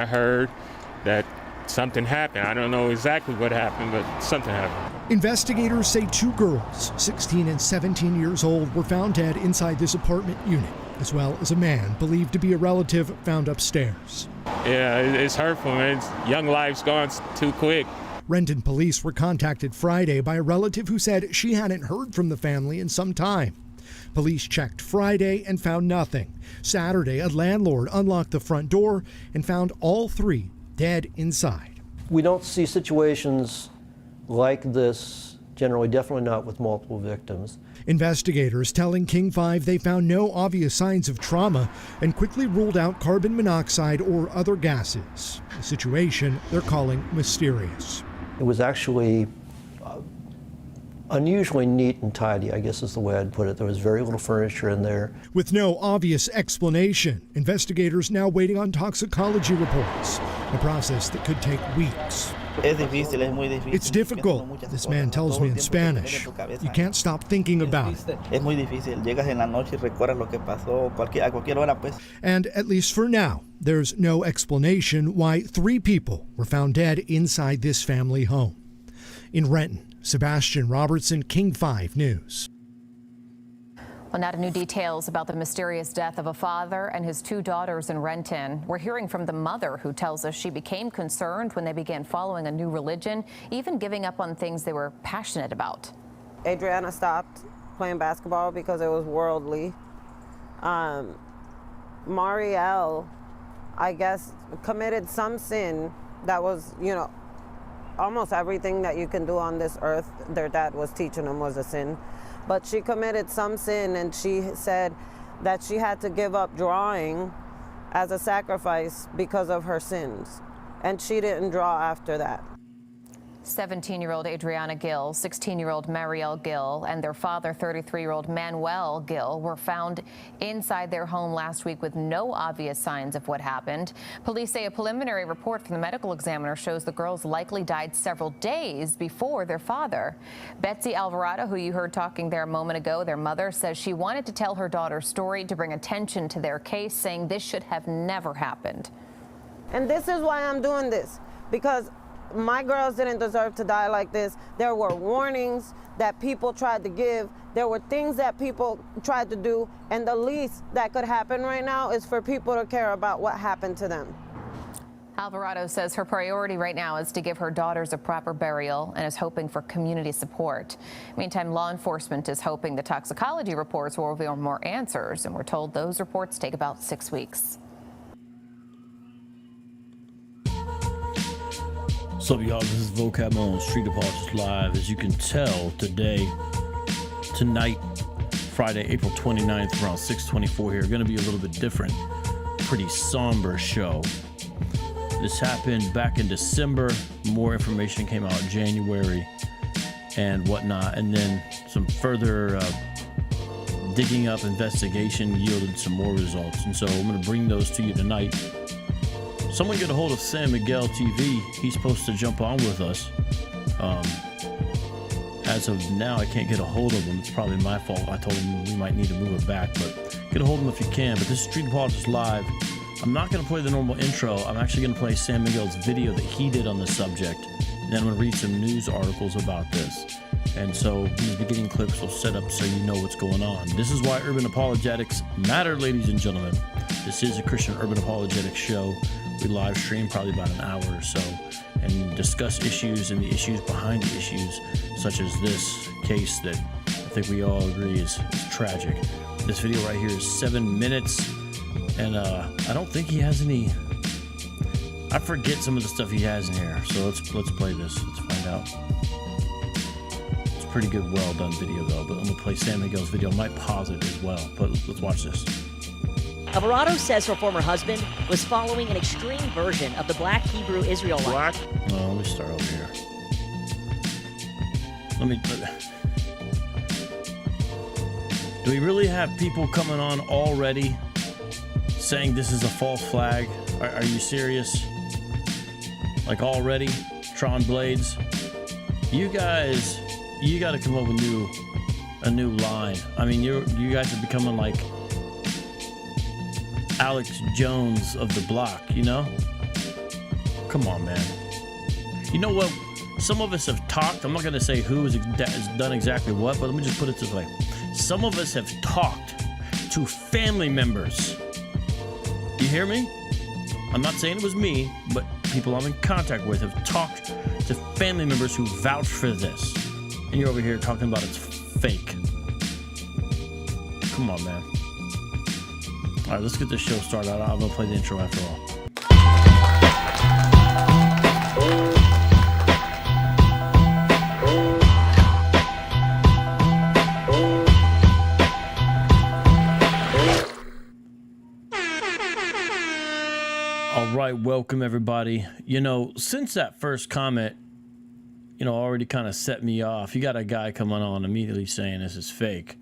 I heard that something happened. I don't know exactly what happened, but something happened. Investigators say two girls, 16 and 17 years old, were found dead inside this apartment unit, as well as a man believed to be a relative found upstairs. Yeah, it's hurtful, man. Young lives gone too quick. Renton police were contacted Friday by a relative who said she hadn't heard from the family in some time. Police checked Friday and found nothing. Saturday, a landlord unlocked the front door and found all three dead inside. We don't see situations like this generally, definitely not with multiple victims. Investigators telling King 5 they found no obvious signs of trauma and quickly ruled out carbon monoxide or other gases, a situation they're calling mysterious. It was actually unusually neat and tidy, I guess is the way I'd put it. There was very little furniture in there. With no obvious explanation, investigators now waiting on toxicology reports, a process that could take weeks. It's difficult, this man tells me in Spanish. You can't stop thinking about it. And at least for now, there's no explanation why three people were found dead inside this family home. In Renton, Sebastian Robertson, King 5 News. Well, now to new details about the mysterious death of a father and his two daughters in Renton. We're hearing from the mother who tells us she became concerned when they began following a new religion, even giving up on things they were passionate about. Adriana stopped playing basketball because it was worldly. Marielle, I guess, committed some sin that was, almost everything that you can do on this earth, their dad was teaching them was a sin. But she committed some sin, and she said that she had to give up drawing as a sacrifice because of her sins. And she didn't draw after that. 17-year-old Adriana Gil, 16-year-old Marielle Gil, and their father, 33-year-old Manuel Gil, were found inside their home last week with no obvious signs of what happened. Police say a preliminary report from the medical examiner shows the girls likely died several days before their father. Betsy Alvarado, who you heard talking there a moment ago, their mother, says she wanted to tell her daughter's story to bring attention to their case, saying this should have never happened. And this is why I'm doing this, because my girls didn't deserve to die like this. There were warnings that people tried to give. There were things that people tried to do. And the least that could happen right now is for people to care about what happened to them. Alvarado says her priority right now is to give her daughters a proper burial and is hoping for community support. Meantime, law enforcement is hoping the toxicology reports will reveal more answers, and we're told those reports take about 6 weeks. What's up, y'all? This is Vocab on Street Apologists Live. As you can tell, tonight, Friday, April 29th, around 6:24 here, going to be a little bit different. Pretty somber show. This happened back in December. More information came out in January and whatnot. And then some further digging up investigation yielded some more results. And so I'm going to bring those to you tonight. Someone get a hold of San Miguel TV. He's supposed to jump on with us. As of now, I can't get a hold of him. It's probably my fault. I told him we might need to move it back, but get a hold of him if you can. But this is Street Apologists Live. I'm not going to play the normal intro. I'm actually going to play San Miguel's video that he did on the subject. And then I'm going to read some news articles about this. And so these beginning clips will set up so you know what's going on. This is why urban apologetics matter, ladies and gentlemen. This is a Christian urban apologetics show. We live stream probably about an hour or so and discuss issues and the issues behind the issues, such as this case that I think we all agree is tragic. This video right here is 7 minutes, and I don't think he has any. I forget some of the stuff he has in here, so let's play this. Let's find out. It's a pretty good, well done video though. But I'm gonna play San Miguel's video. I might pause it as well, but let's watch this. Alvarado says her former husband was following an extreme version of the Black Hebrew Israelite. Black? No, let me start over here. Do we really have people coming on already saying this is a false flag? Are you serious? Like already? Tron Blades? You guys, you got to come up with a new line. I mean, you guys are becoming like Alex Jones of the block, you know? Come on, man. You know what? Some of us have talked. I'm not going to say who has done exactly what, but let me just put it this way. Some of us have talked to family members. You hear me? I'm not saying it was me, but people I'm in contact with have talked to family members who vouch for this. And you're over here talking about it's fake. Come on, man. All right, let's get this show started. I'm going to play the intro after all. All right, welcome everybody. You know, since that first comment, already kind of set me off. You got a guy coming on immediately saying this is fake.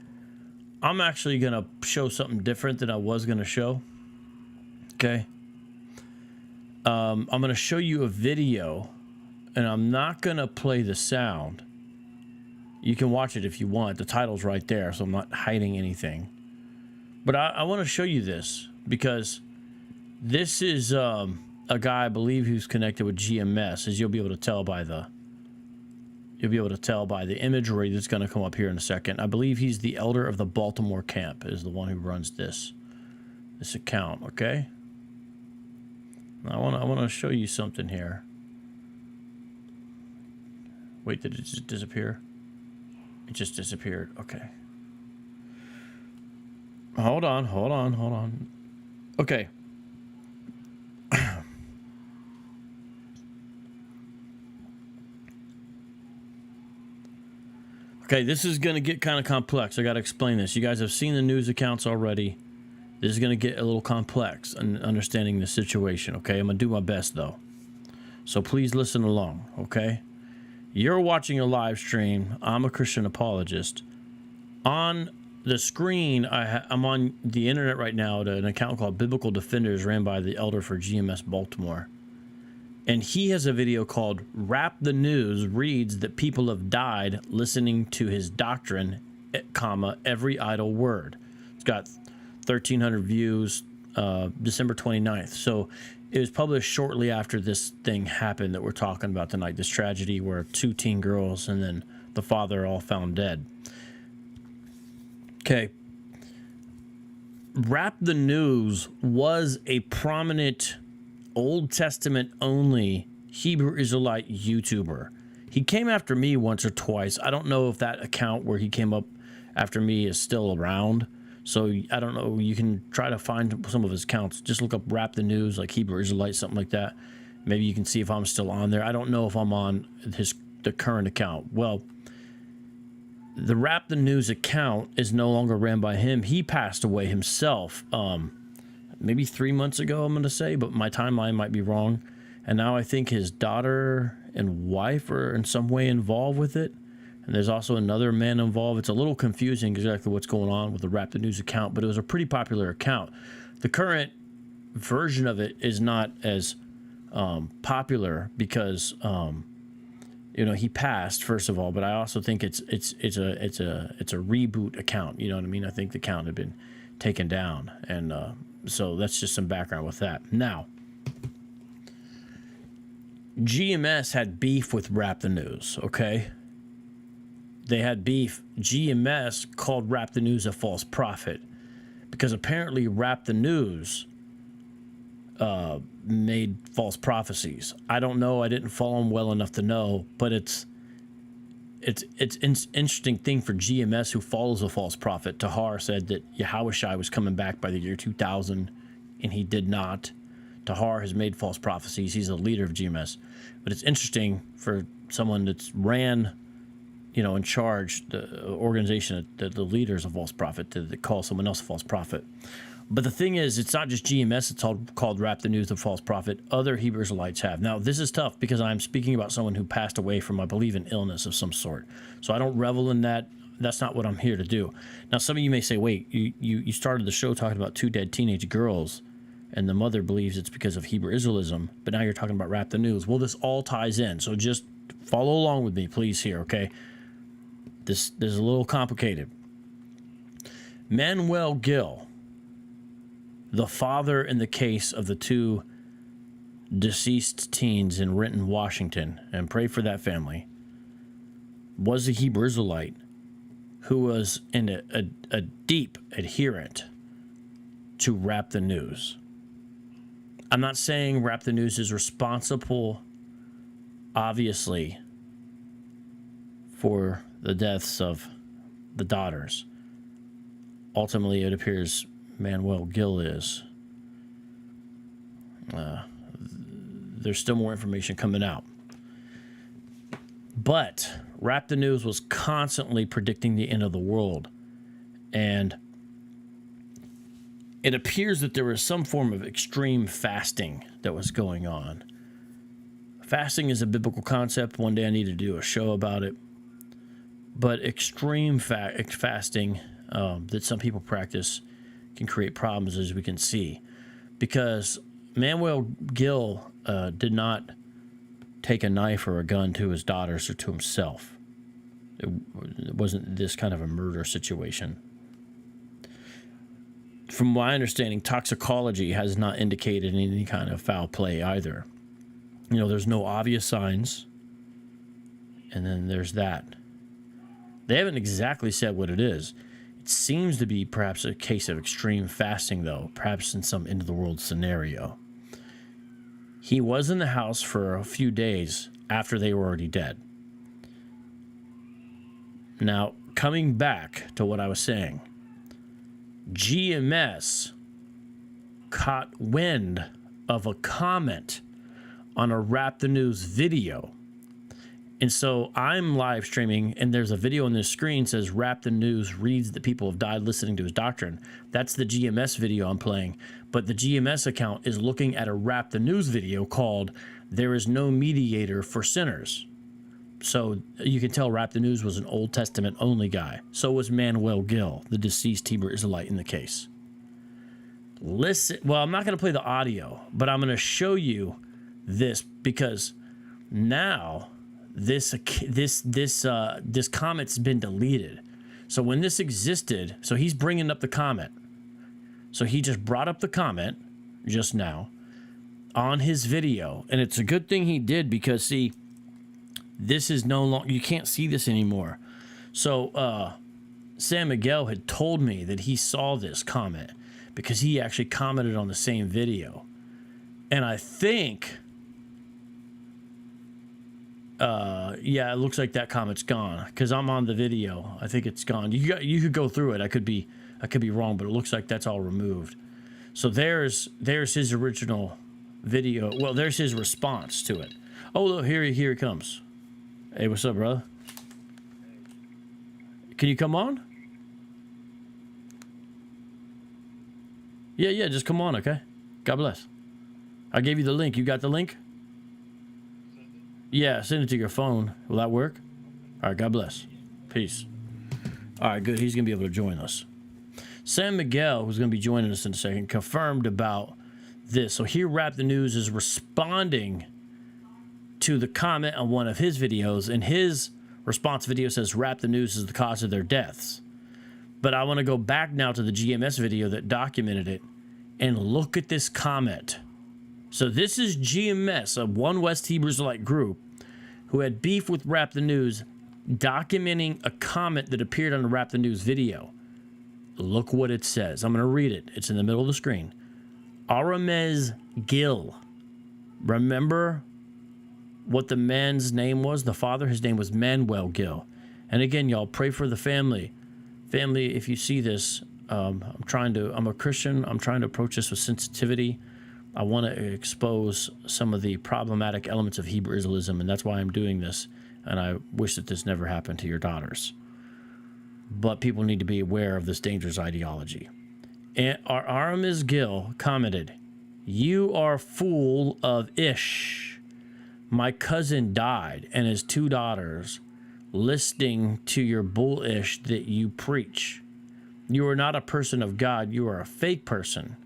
I'm actually going to show something different than I was going to show. Okay. I'm going to show you a video, and I'm not going to play the sound. You can watch it if you want. The title's right there, so I'm not hiding anything. But I want to show you this because this is a guy I believe who's connected with GMS, as you'll be able to tell by the imagery that's going to come up here in a second. I believe he's the elder of the Baltimore camp, is the one who runs this account. Okay. I want to show you something here. Wait, did it just disappear? It just disappeared. Okay. Hold on. Okay. Okay, this is going to get kind of complex. I got to explain this. You guys have seen the news accounts already. This is going to get a little complex in understanding the situation, okay? I'm going to do my best, though. So please listen along, okay? You're watching a live stream. I'm a Christian apologist. On the screen, I'm on the internet right now to an account called Biblical Defenders ran by the elder for GMS Baltimore. And he has a video called Rap the News Reads That People Have Died Listening to His Doctrine, Every Idle Word. It's got 1,300 views, December 29th. So it was published shortly after this thing happened that we're talking about tonight, this tragedy where 2 teen girls and then the father all found dead. Okay. Rap the News was a prominent Old Testament only Hebrew Israelite YouTuber. He came after me once or twice. I don't know if that account where he came up after me is still around. So I don't know. You can try to find some of his accounts. Just look up Rap the News, like Hebrew Israelite, something like that. Maybe you can see if I'm still on there. I don't know if I'm on the current account. Well, the Rap the News account is no longer ran by him. He passed away himself. Maybe 3 months ago, I'm going to say, but my timeline might be wrong. And now I think his daughter and wife are in some way involved with it. And there's also another man involved. It's a little confusing exactly what's going on with the Rap the News account, but it was a pretty popular account. The current version of it is not as popular because, he passed, first of all, but I also think it's a reboot account. You know what I mean? I think the account had been taken down, and so that's just some background with that. Now, GMS had beef with Rap the News, okay? They had beef. GMS called Rap the News a false prophet because apparently Rap the News made false prophecies. I don't know. I didn't follow him well enough to know, but it's an interesting thing for GMS, who follows a false prophet. Tahar said that Yahushua was coming back by the year 2000, and he did not. Tahar has made false prophecies. He's the leader of GMS. But it's interesting for someone that's ran, in charge, the organization, the leaders of false prophet, to call someone else a false prophet. But the thing is, it's not just GMS that's called Rap the News the false prophet. Other Hebrew Israelites have. Now, this is tough because I'm speaking about someone who passed away from, I believe, an illness of some sort. So I don't revel in that. That's not what I'm here to do. Now, some of you may say, wait, you started the show talking about 2 dead teenage girls, and the mother believes it's because of Hebrew Israelism, but now you're talking about Rap the News. Well, this all ties in, so just follow along with me, please, here, okay? This is a little complicated. Manuel Gil, the father in the case of the 2 deceased teens in Renton, Washington, and pray for that family, was a Hebrew Israelite who was a deep adherent to Rap the News. I'm not saying Rap the News is responsible, obviously, for the deaths of the daughters. Ultimately, it appears Manuel Gil is. There's still more information coming out. But Rap the News was constantly predicting the end of the world. And it appears that there was some form of extreme fasting that was going on. Fasting is a biblical concept. One day I need to do a show about it. But extreme fasting that some people practice can create problems, as we can see. Because Manuel Gil did not take a knife or a gun to his daughters or to himself. It wasn't this kind of a murder situation. From my understanding, toxicology has not indicated any kind of foul play either. You know, there's no obvious signs. And then there's that. They haven't exactly said what it is. It seems to be perhaps a case of extreme fasting, though, perhaps in some end-of-the-world scenario. He was in the house for a few days after they were already dead. Now, coming back to what I was saying, GMS caught wind of a comment on a Rap the News video. And so I'm live streaming, and there's a video on this screen that says Rap the News reads that people have died listening to his doctrine. That's the GMS video I'm playing. But the GMS account is looking at a Rap the News video called There Is No Mediator for Sinners. So you can tell Rap the News was an Old Testament only guy. So was Manuel Gil, the deceased Hebrew Israelite in the case. Listen, well, I'm not going to play the audio, but I'm going to show you this because now this comment's been deleted. So when this existed, so he's bringing up the comment. So he just brought up the comment just now on his video, and it's a good thing he did because see, this is no longer, you can't see this anymore. So San Miguel had told me that he saw this comment because he actually commented on the same video, and I think yeah, it looks like that comment's gone because I'm on the video. I think it's gone. You could go through it. I could be wrong, but it looks like that's all removed. So there's his original video. Well, there's his response to it. Oh, look, here he comes. Hey, what's up, brother? Can you come on? Yeah, just come on, okay? God bless. I gave you the link. You got the link? Yeah, send it to your phone. Will that work? All right, God bless. Peace. All right, good. He's going to be able to join us. San Miguel, who's going to be joining us in a second, confirmed about this. So here, Rap the News is responding to the comment on one of his videos, and his response video says Rap the News is the cause of their deaths. But I want to go back now to the GMS video that documented it and look at this comment. So this is GMS, a One West Hebrew Israelite group who had beef with Rap the News, documenting a comment that appeared on the Rap the News video. Look what it says. I'm going to read it. It's in the middle of the screen. Manuel Gil. Remember what the man's name was? The father, his name was Manuel Gil. And again, y'all, pray for the family. Family, if you see this, I'm a Christian. I'm trying to approach this with sensitivity. I want to expose some of the problematic elements of Hebrew Israelism, and that's why I'm doing this. And I wish that this never happened to your daughters. But people need to be aware of this dangerous ideology. And our Manuel Gil commented, "You are full of ish. My cousin died and his 2 daughters listening to your bullish that you preach. You are not a person of God. You are a fake person.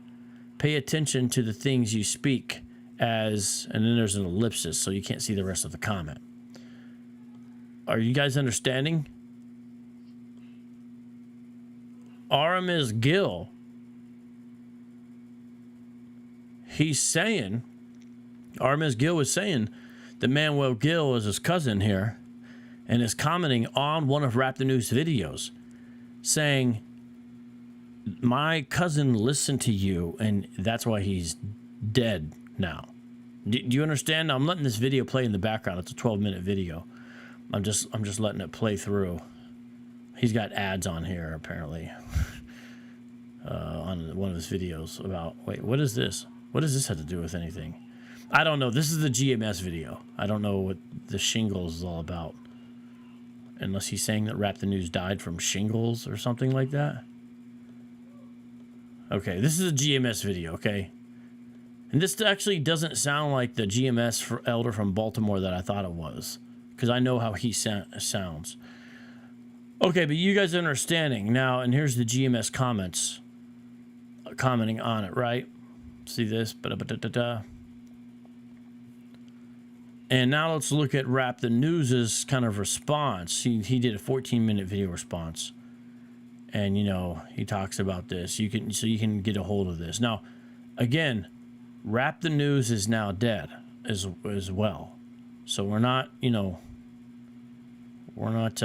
Pay attention to the things you speak as," and then there's an ellipsis, so you can't see the rest of the comment. Are you guys understanding? Manuel Gil, he's saying, Ms. Gil was saying that Manuel Gil is his cousin here and is commenting on one of Rap the News videos saying, my cousin listened to you and that's why he's dead now. Do you understand? Now, I'm letting this video play in the background. It's a 12-minute video. I'm just letting it play through. He's got ads on here apparently on one of his videos about, wait, what is this? What does this have to do with anything? I don't know. This is the GMS video. I don't know what the shingles is all about. Unless he's saying that Rap the News died from shingles or something like that. Okay, this is a GMS video, okay? And this actually doesn't sound like the GMS elder from Baltimore that I thought it was. Because I know how he sounds. Okay, but you guys are understanding now, and here's the GMS comments. Commenting on it, right? See this? And now let's look at Rap the News's kind of response. He did a 14-minute video response. And, you know, he talks about this. You can get a hold of this. Now, again, Rap the News is now dead as well. So we're not, you know, we're not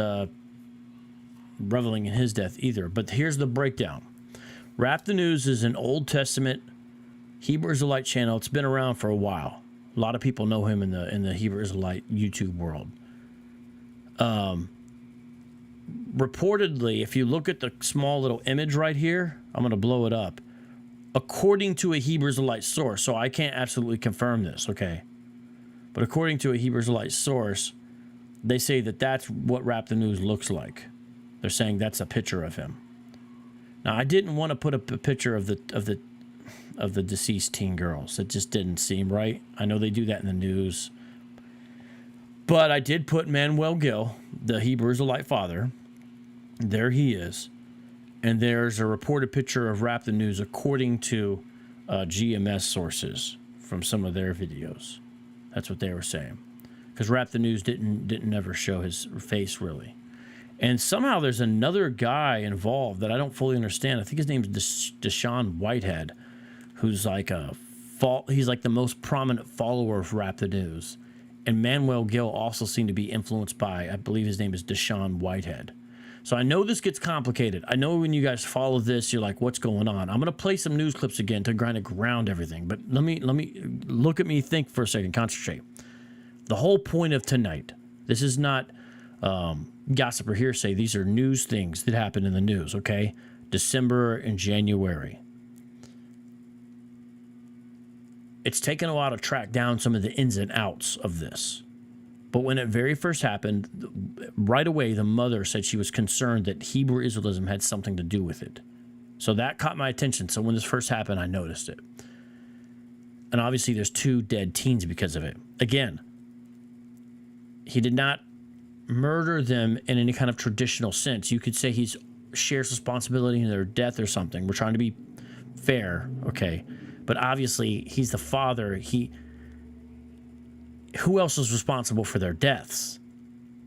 reveling in his death either. But here's the breakdown. Rap the News is an Old Testament Hebrew Israelite channel. It's been around for a while. A lot of people know him in the Hebrew Israelite YouTube world. Reportedly, if you look at the small little image right here, I'm going to blow it up. According to a Hebrew Israelite source, so I can't absolutely confirm this, okay? But according to a Hebrew Israelite source, they say that that's what Rap the News looks like. They're saying that's a picture of him. Now, I didn't want to put up a picture of the deceased teen girls. It just didn't seem right. I know they do that in the news. But I did put Manuel Gil, the Hebrew Israelite father. There he is. And there's a reported picture of Rap the News according to GMS sources from some of their videos. That's what they were saying. Because Rap the News didn't ever show his face, really. And somehow there's another guy involved that I don't fully understand. I think his name's Deshaun Whitehead, who's like he's like the most prominent follower of Rap the News. And Manuel Gil also seemed to be influenced by, I believe his name is Deshaun Whitehead. So I know this gets complicated. I know when you guys follow this, you're like, what's going on? I'm going to play some news clips again to kind of ground everything. But let me look at me, think for a second, concentrate. The whole point of tonight, this is not gossip or hearsay. These are news things that happen in the news, okay? December and January. It's taken a while to track down some of the ins and outs of this. But when it very first happened, right away, the mother said she was concerned that Hebrew Israelism had something to do with it. So that caught my attention. So when this first happened, I noticed it. And obviously, there's 2 dead teens because of it. Again, he did not murder them in any kind of traditional sense. You could say he shares responsibility in their death or something. We're trying to be fair, okay? But obviously, he's the father. Who else is responsible for their deaths?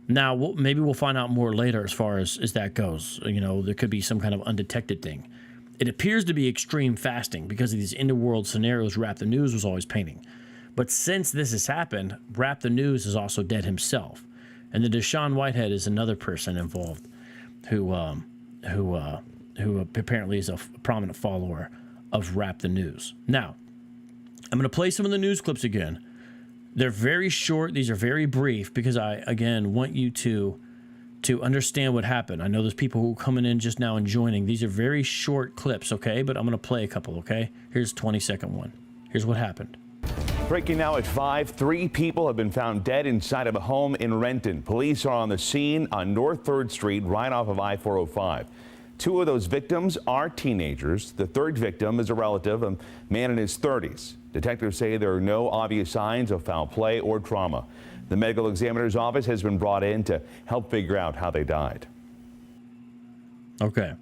Now, maybe we'll find out more later as far as that goes. You know, there could be some kind of undetected thing. It appears to be extreme fasting because of these interworld scenarios Rap the News was always painting. But since this has happened, Rap the News is also dead himself. And the Deshaun Whitehead is another person involved who apparently is a prominent follower of Rap the News. Now, I'm going to play some of the news clips again. They're very short. These are very brief because I, again, want you to understand what happened. I know there's people who are coming in just now and joining. These are very short clips, okay? But I'm going to play a couple, okay? Here's a 20-second one. Here's what happened. Breaking now at 5, 3 people have been found dead inside of a home in Renton. Police are on the scene on North 3rd Street, right off of I-405. 2 of those victims are teenagers. The 3rd victim is a relative, a man in his 30s. Detectives say there are no obvious signs of foul play or trauma. The medical examiner's office has been brought in to help figure out how they died. Okay.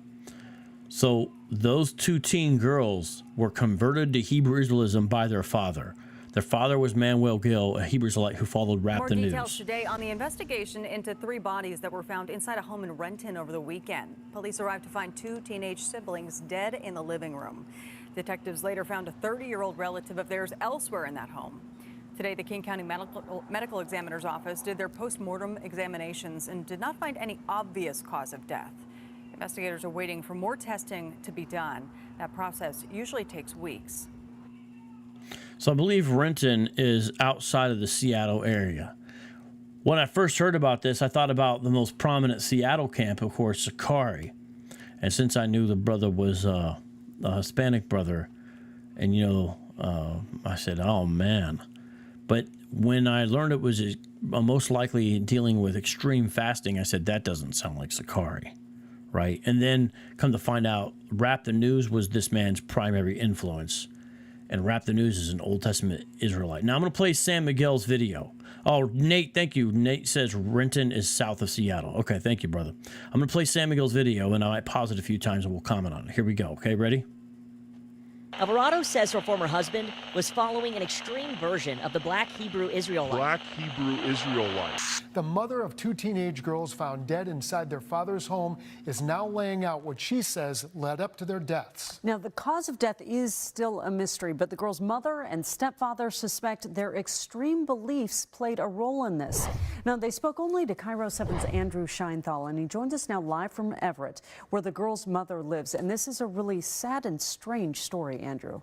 So those 2 teen girls were converted to Hebrew Israelism by their father. Their father was Manuel Gil, a Hebrew Israelite who followed Rap the News. More details today on the investigation into 3 bodies that were found inside a home in Renton over the weekend. Police arrived to find 2 teenage siblings dead in the living room. Detectives later found a 30-year-old relative of theirs elsewhere in that home. Today, the King County Medical Examiner's Office did their post-mortem examinations and did not find any obvious cause of death. Investigators are waiting for more testing to be done. That process usually takes weeks. So I believe Renton is outside of the Seattle area. When I first heard about this, I thought about the most prominent Seattle camp, of course, Sakari. And since I knew the brother was a Hispanic brother, and I said, oh man. But when I learned it was most likely dealing with extreme fasting, I said, that doesn't sound like Sakari, right? And then come to find out, Rap the News was this man's primary influence. And Rap the News is an Old Testament Israelite. Now I'm going to play San Miguel's video. Oh, Nate, thank you. Nate says Renton is south of Seattle. Okay, thank you, brother. I'm going to play San Miguel's video, and I might pause it a few times, and we'll comment on it. Here we go. Okay, ready? Alvarado says her former husband was following an extreme version of the Black Hebrew Israelite. Black Hebrew Israelite. The mother of 2 teenage girls found dead inside their father's home is now laying out what she says led up to their deaths. Now, the cause of death is still a mystery, but the girls' mother and stepfather suspect their extreme beliefs played a role in this. Now, they spoke only to Cairo 7's Andrew Scheinthal, and he joins us now live from Everett, where the girls' mother lives. And this is a really sad and strange story, Andrew.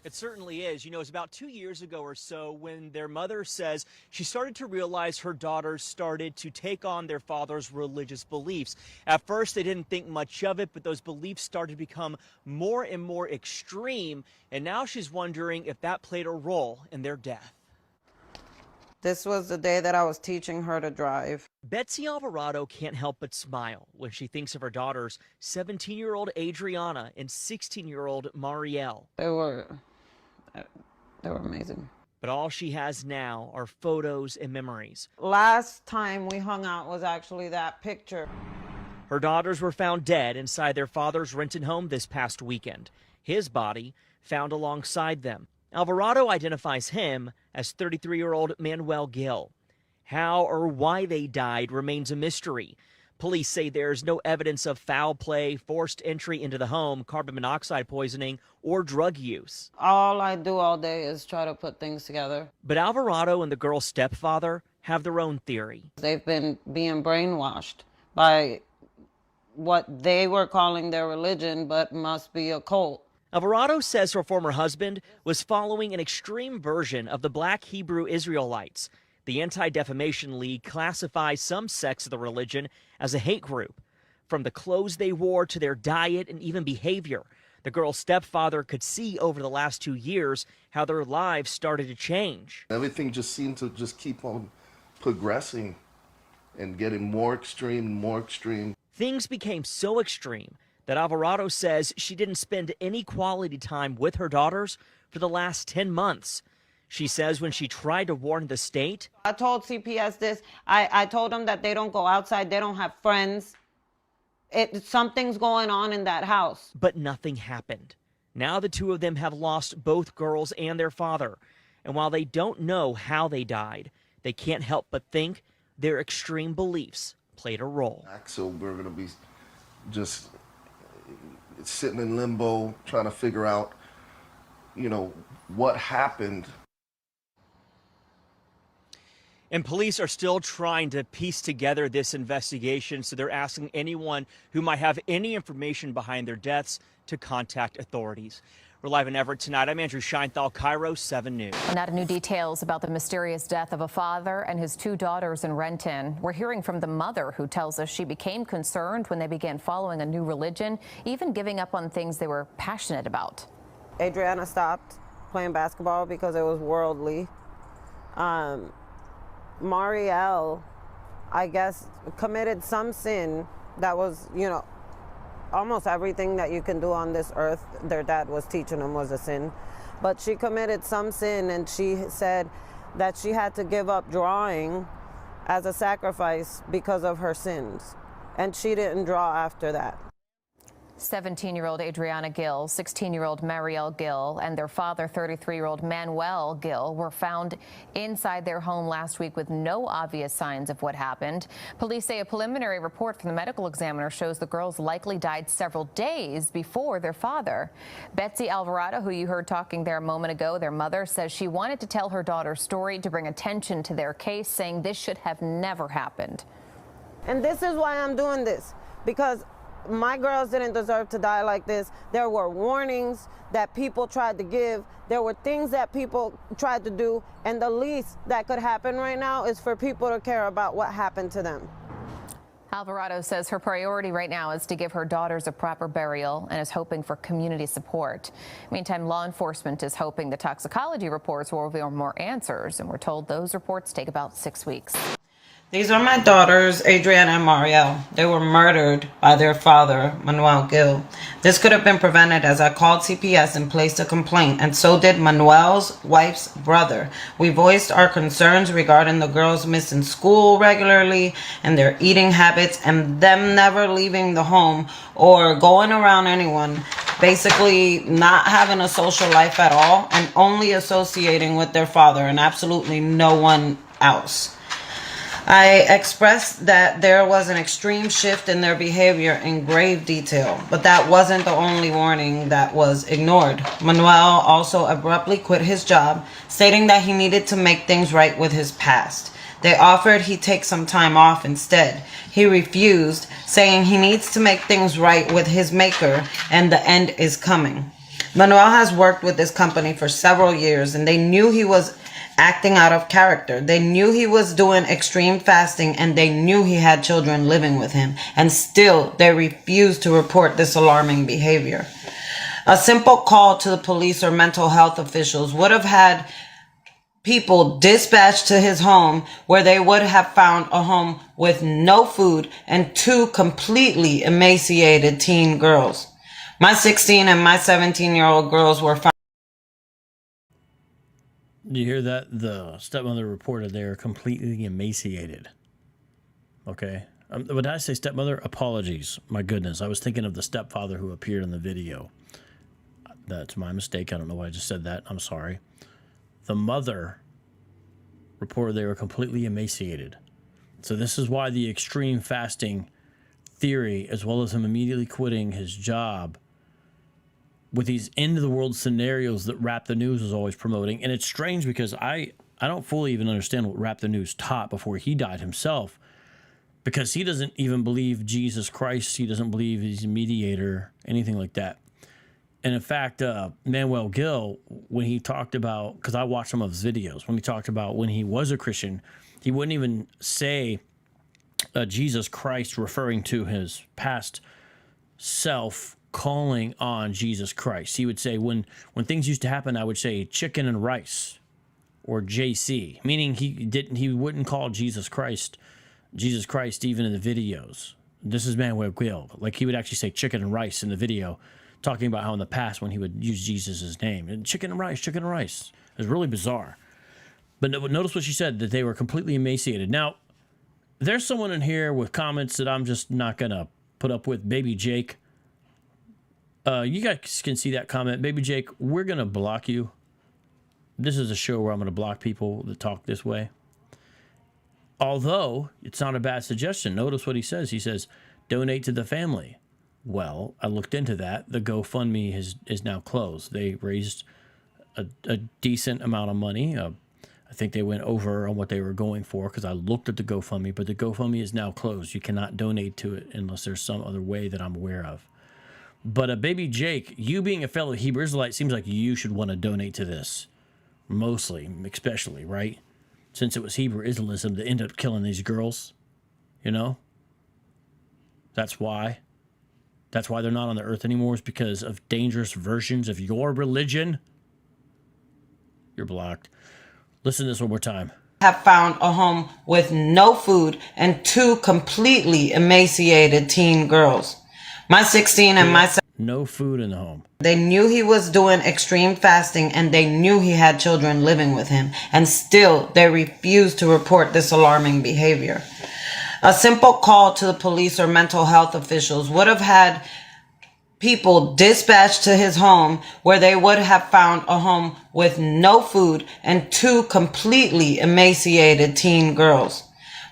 It certainly is. You know, it's about 2 years ago or so when their mother says she started to realize her daughters started to take on their father's religious beliefs. At first, they didn't think much of it, but those beliefs started to become more and more extreme. And now she's wondering if that played a role in their death. This was the day that I was teaching her to drive. Betsy Alvarado can't help but smile when she thinks of her daughters, 17-year-old Adriana and 16-year-old Marielle. They were amazing. But all she has now are photos and memories. Last time we hung out was actually that picture. Her daughters were found dead inside their father's Renton home this past weekend. His body found alongside them. Alvarado identifies him as 33-year-old Manuel Gil. How or why they died remains a mystery. Police say there's no evidence of foul play, forced entry into the home, carbon monoxide poisoning, or drug use. All I do all day is try to put things together. But Alvarado and the girl's stepfather have their own theory. They've been being brainwashed by what they were calling their religion, but must be a cult. Alvarado says her former husband was following an extreme version of the Black Hebrew Israelites. The Anti-Defamation League classifies some sects of the religion as a hate group. From the clothes they wore to their diet and even behavior, the girl's stepfather could see over the last 2 years how their lives started to change. Everything just seemed to just keep on progressing and getting more extreme and more extreme. Things became so extreme that Alvarado says she didn't spend any quality time with her daughters for the last 10 months. She says when she tried to warn the state, I told CPS this. I told them that they don't go outside, they don't have friends. Something's going on in that house. But nothing happened. Now the two of them have lost both girls and their father. And while they don't know how they died, they can't help but think their extreme beliefs played a role. So we're going to be just sitting in limbo, trying to figure out, what happened. And police are still trying to piece together this investigation, so they're asking anyone who might have any information behind their deaths to contact authorities. We're live in Everett tonight. I'm Andrew Scheinthal, Cairo 7 News. Now to new details about the mysterious death of a father and his 2 daughters in Renton. We're hearing from the mother, who tells us she became concerned when they began following a new religion, even giving up on things they were passionate about. Adriana stopped playing basketball because it was worldly. Marielle, I guess, committed some sin that was, almost everything that you can do on this earth, their dad was teaching them was a sin. But she committed some sin, and she said that she had to give up drawing as a sacrifice because of her sins. And she didn't draw after that. 17-year-old Adriana Gil, 16-year-old Miguel Gil, and their father, 33-year-old Manuel Gil, were found inside their home last week with no obvious signs of what happened. Police say a preliminary report from the medical examiner shows the girls likely died several days before their father. Betsy Alvarado, who you heard talking there a moment ago, their mother, says she wanted to tell her daughter's story to bring attention to their case, saying this should have never happened. And this is why I'm doing this, because my girls didn't deserve to die like this. There were warnings that people tried to give. There were things that people tried to do. And the least that could happen right now is for people to care about what happened to them. Alvarado says her priority right now is to give her daughters a proper burial and is hoping for community support. Meantime, law enforcement is hoping the toxicology reports will reveal more answers, and we're told those reports take about 6 weeks. These are my daughters, Adriana and Mariel. They were murdered by their father, Manuel Gil. This could have been prevented as I called CPS and placed a complaint, and so did Manuel's wife's brother. We voiced our concerns regarding the girls missing school regularly and their eating habits and them never leaving the home or going around anyone, basically not having a social life at all and only associating with their father and absolutely no one else. I expressed that there was an extreme shift in their behavior in grave detail, but that wasn't the only warning that was ignored. Manuel also abruptly quit his job, stating that he needed to make things right with his past. They offered he take some time off instead. He refused, saying he needs to make things right with his maker and the end is coming. Manuel has worked with this company for several years and they knew he was acting out of character. They knew he was doing extreme fasting and they knew he had children living with him, and still they refused to report this alarming behavior. A simple call to the police or mental health officials would have had people dispatched to his home, where they would have found a home with no food and 2 completely emaciated teen girls. My 16 and my 17-year-old girls were found. Do you hear that? The stepmother reported they are completely emaciated. Okay. When I say stepmother, apologies. My goodness. I was thinking of the stepfather who appeared in the video. That's my mistake. I don't know why I just said that. I'm sorry. The mother reported they were completely emaciated. So this is why the extreme fasting theory, as well as him immediately quitting his job, with these end-of-the-world scenarios that Rap the News is always promoting. And it's strange because I don't fully even understand what Rap the News taught before he died himself, because he doesn't even believe Jesus Christ. He doesn't believe he's a mediator, anything like that. And in fact, Manuel Gil, when he talked about, because I watched some of his videos, when he talked about when he was a Christian, he wouldn't even say Jesus Christ, referring to his past self, calling on Jesus Christ. He would say, when things used to happen, I would say chicken and rice or JC, meaning he wouldn't call Jesus Christ even in the videos. This is Manuel Gil. Like, he would actually say chicken and rice in the video, talking about how in the past when he would use Jesus' name, and chicken and rice. It was really bizarre. But notice what she said, that they were completely emaciated. Now, there's someone in here with comments that I'm just not going to put up with. Baby Jake. You guys can see that comment. Baby Jake, we're going to block you. This is a show where I'm going to block people that talk this way. Although, it's not a bad suggestion. Notice what he says. He says, donate to the family. Well, I looked into that. The GoFundMe is now closed. They raised a decent amount of money. I think they went over on what they were going for, because I looked at the GoFundMe, but the GoFundMe is now closed. You cannot donate to it unless there's some other way that I'm aware of. But Baby Jake, you being a fellow Hebrew Israelite, seems like you should want to donate to this. Mostly, especially, right? Since it was Hebrew Israelism that ended up killing these girls. You know? That's why. That's why they're not on the earth anymore, is because of dangerous versions of your religion. You're blocked. Listen to this one more time. Have found a home with no food and 2 completely emaciated teen girls. My 16 and my... No food in the home. They knew he was doing extreme fasting and they knew he had children living with him, and still they refused to report this alarming behavior. A simple call to the police or mental health officials would have had people dispatched to his home where they would have found a home with no food and 2 completely emaciated teen girls.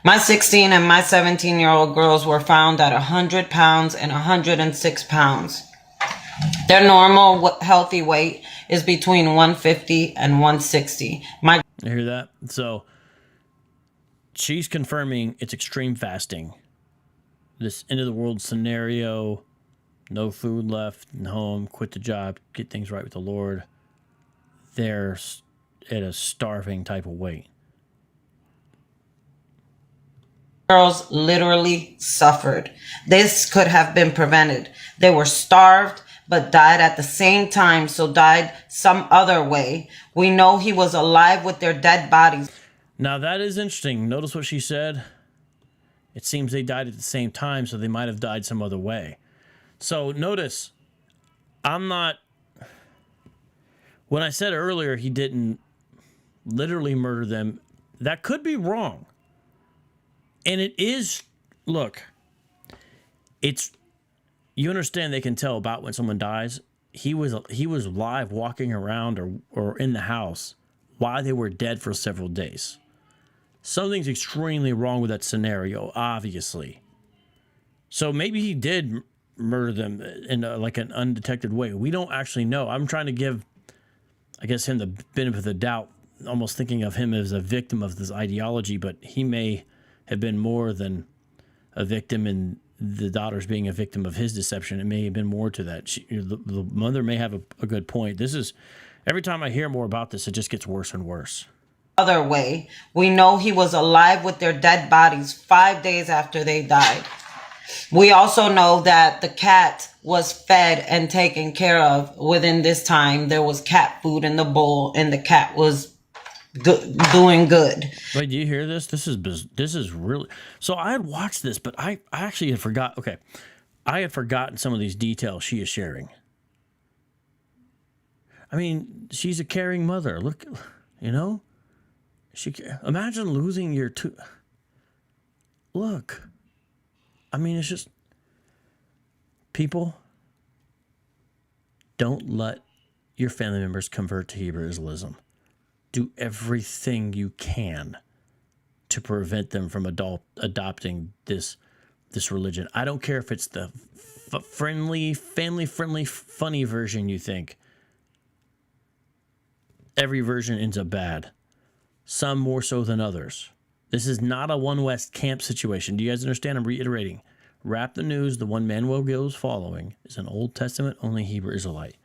My 16 and my 17-year-old girls were found at 100 pounds and 106 pounds. Their normal healthy weight is between 150 and 160. You hear that? So she's confirming it's extreme fasting. This end of the world scenario, no food left in home, quit the job, get things right with the Lord. They're at a starving type of weight. Girls literally suffered. This could have been prevented. They were starved but died at the same time, so died some other way. We know he was alive with their dead bodies. Now that is interesting. Notice what she said. It seems they died at the same time, so they might have died some other way. So notice, I'm not... When I said earlier he didn't literally murder them, that could be wrong. And it is... Look, it's... You understand they can tell about when someone dies. He was live walking around or in the house while they were dead for several days. Something's extremely wrong with that scenario, obviously. So maybe he did murder them in like an undetected way. We don't actually know. I'm trying to give, I guess, him the benefit of the doubt, almost thinking of him as a victim of this ideology, but he may have been more than a victim in the daughter's being a victim of his deception. It may have been more to that. The mother may have a good point. This is, every time I hear more about this, it just gets worse and worse. Other way, we know he was alive with their dead bodies 5 days after they died. We also know that the cat was fed and taken care of within this time. There was cat food in the bowl and the cat was doing good. Wait, do you hear this? This is really... So I had watched this, but I actually had forgot. Okay, I had forgotten some of these details she is sharing. I mean, she's a caring mother. Look, you know? Imagine losing your two... Look. I mean, it's just... People, don't let your family members convert to Hebrew Israelism. Do everything you can to prevent them from adopting this religion. I don't care if it's the family-friendly, funny version you think. Every version ends up bad. Some more so than others. This is not a One West camp situation. Do you guys understand? I'm reiterating. Wrap the News, the one Manuel Gil is following, is an Old Testament only Hebrew Israelite.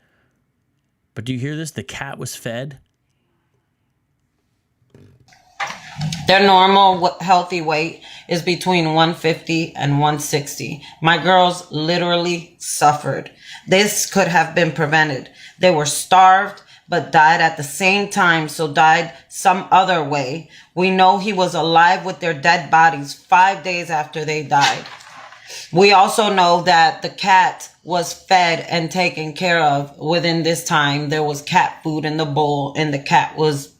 But do you hear this? The cat was fed. Their normal healthy weight is between 150 and 160. My girls literally suffered. This could have been prevented. They were starved but died at the same time, so died some other way. We know he was alive with their dead bodies 5 days after they died. We also know that the cat was fed and taken care of within this time. There was cat food in the bowl and the cat was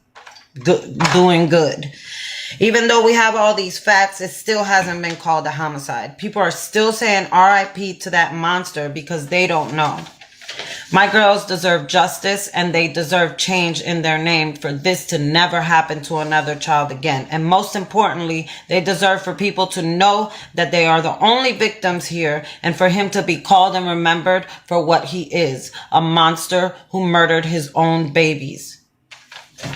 doing good. Even though we have all these facts, it still hasn't been called a homicide. People are still saying RIP to that monster because they don't know. My girls deserve justice and they deserve change in their name for this to never happen to another child again. And most importantly, they deserve for people to know that they are the only victims here and for him to be called and remembered for what he is, a monster who murdered his own babies.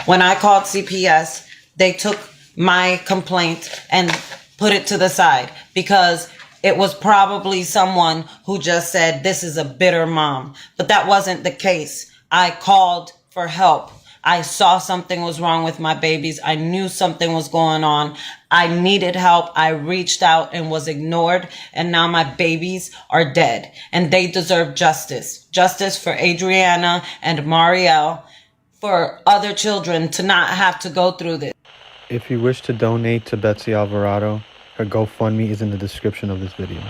When I called CPS, they took my complaint and put it to the side because it was probably someone who just said, this is a bitter mom. But that wasn't the case. I called for help. I saw something was wrong with my babies. I knew something was going on. I needed help. I reached out and was ignored. And now my babies are dead. And they deserve justice. Justice for Adriana and Marielle, for other children to not have to go through this. If you wish to donate to Betsy Alvarado, her GoFundMe is in the description of this video.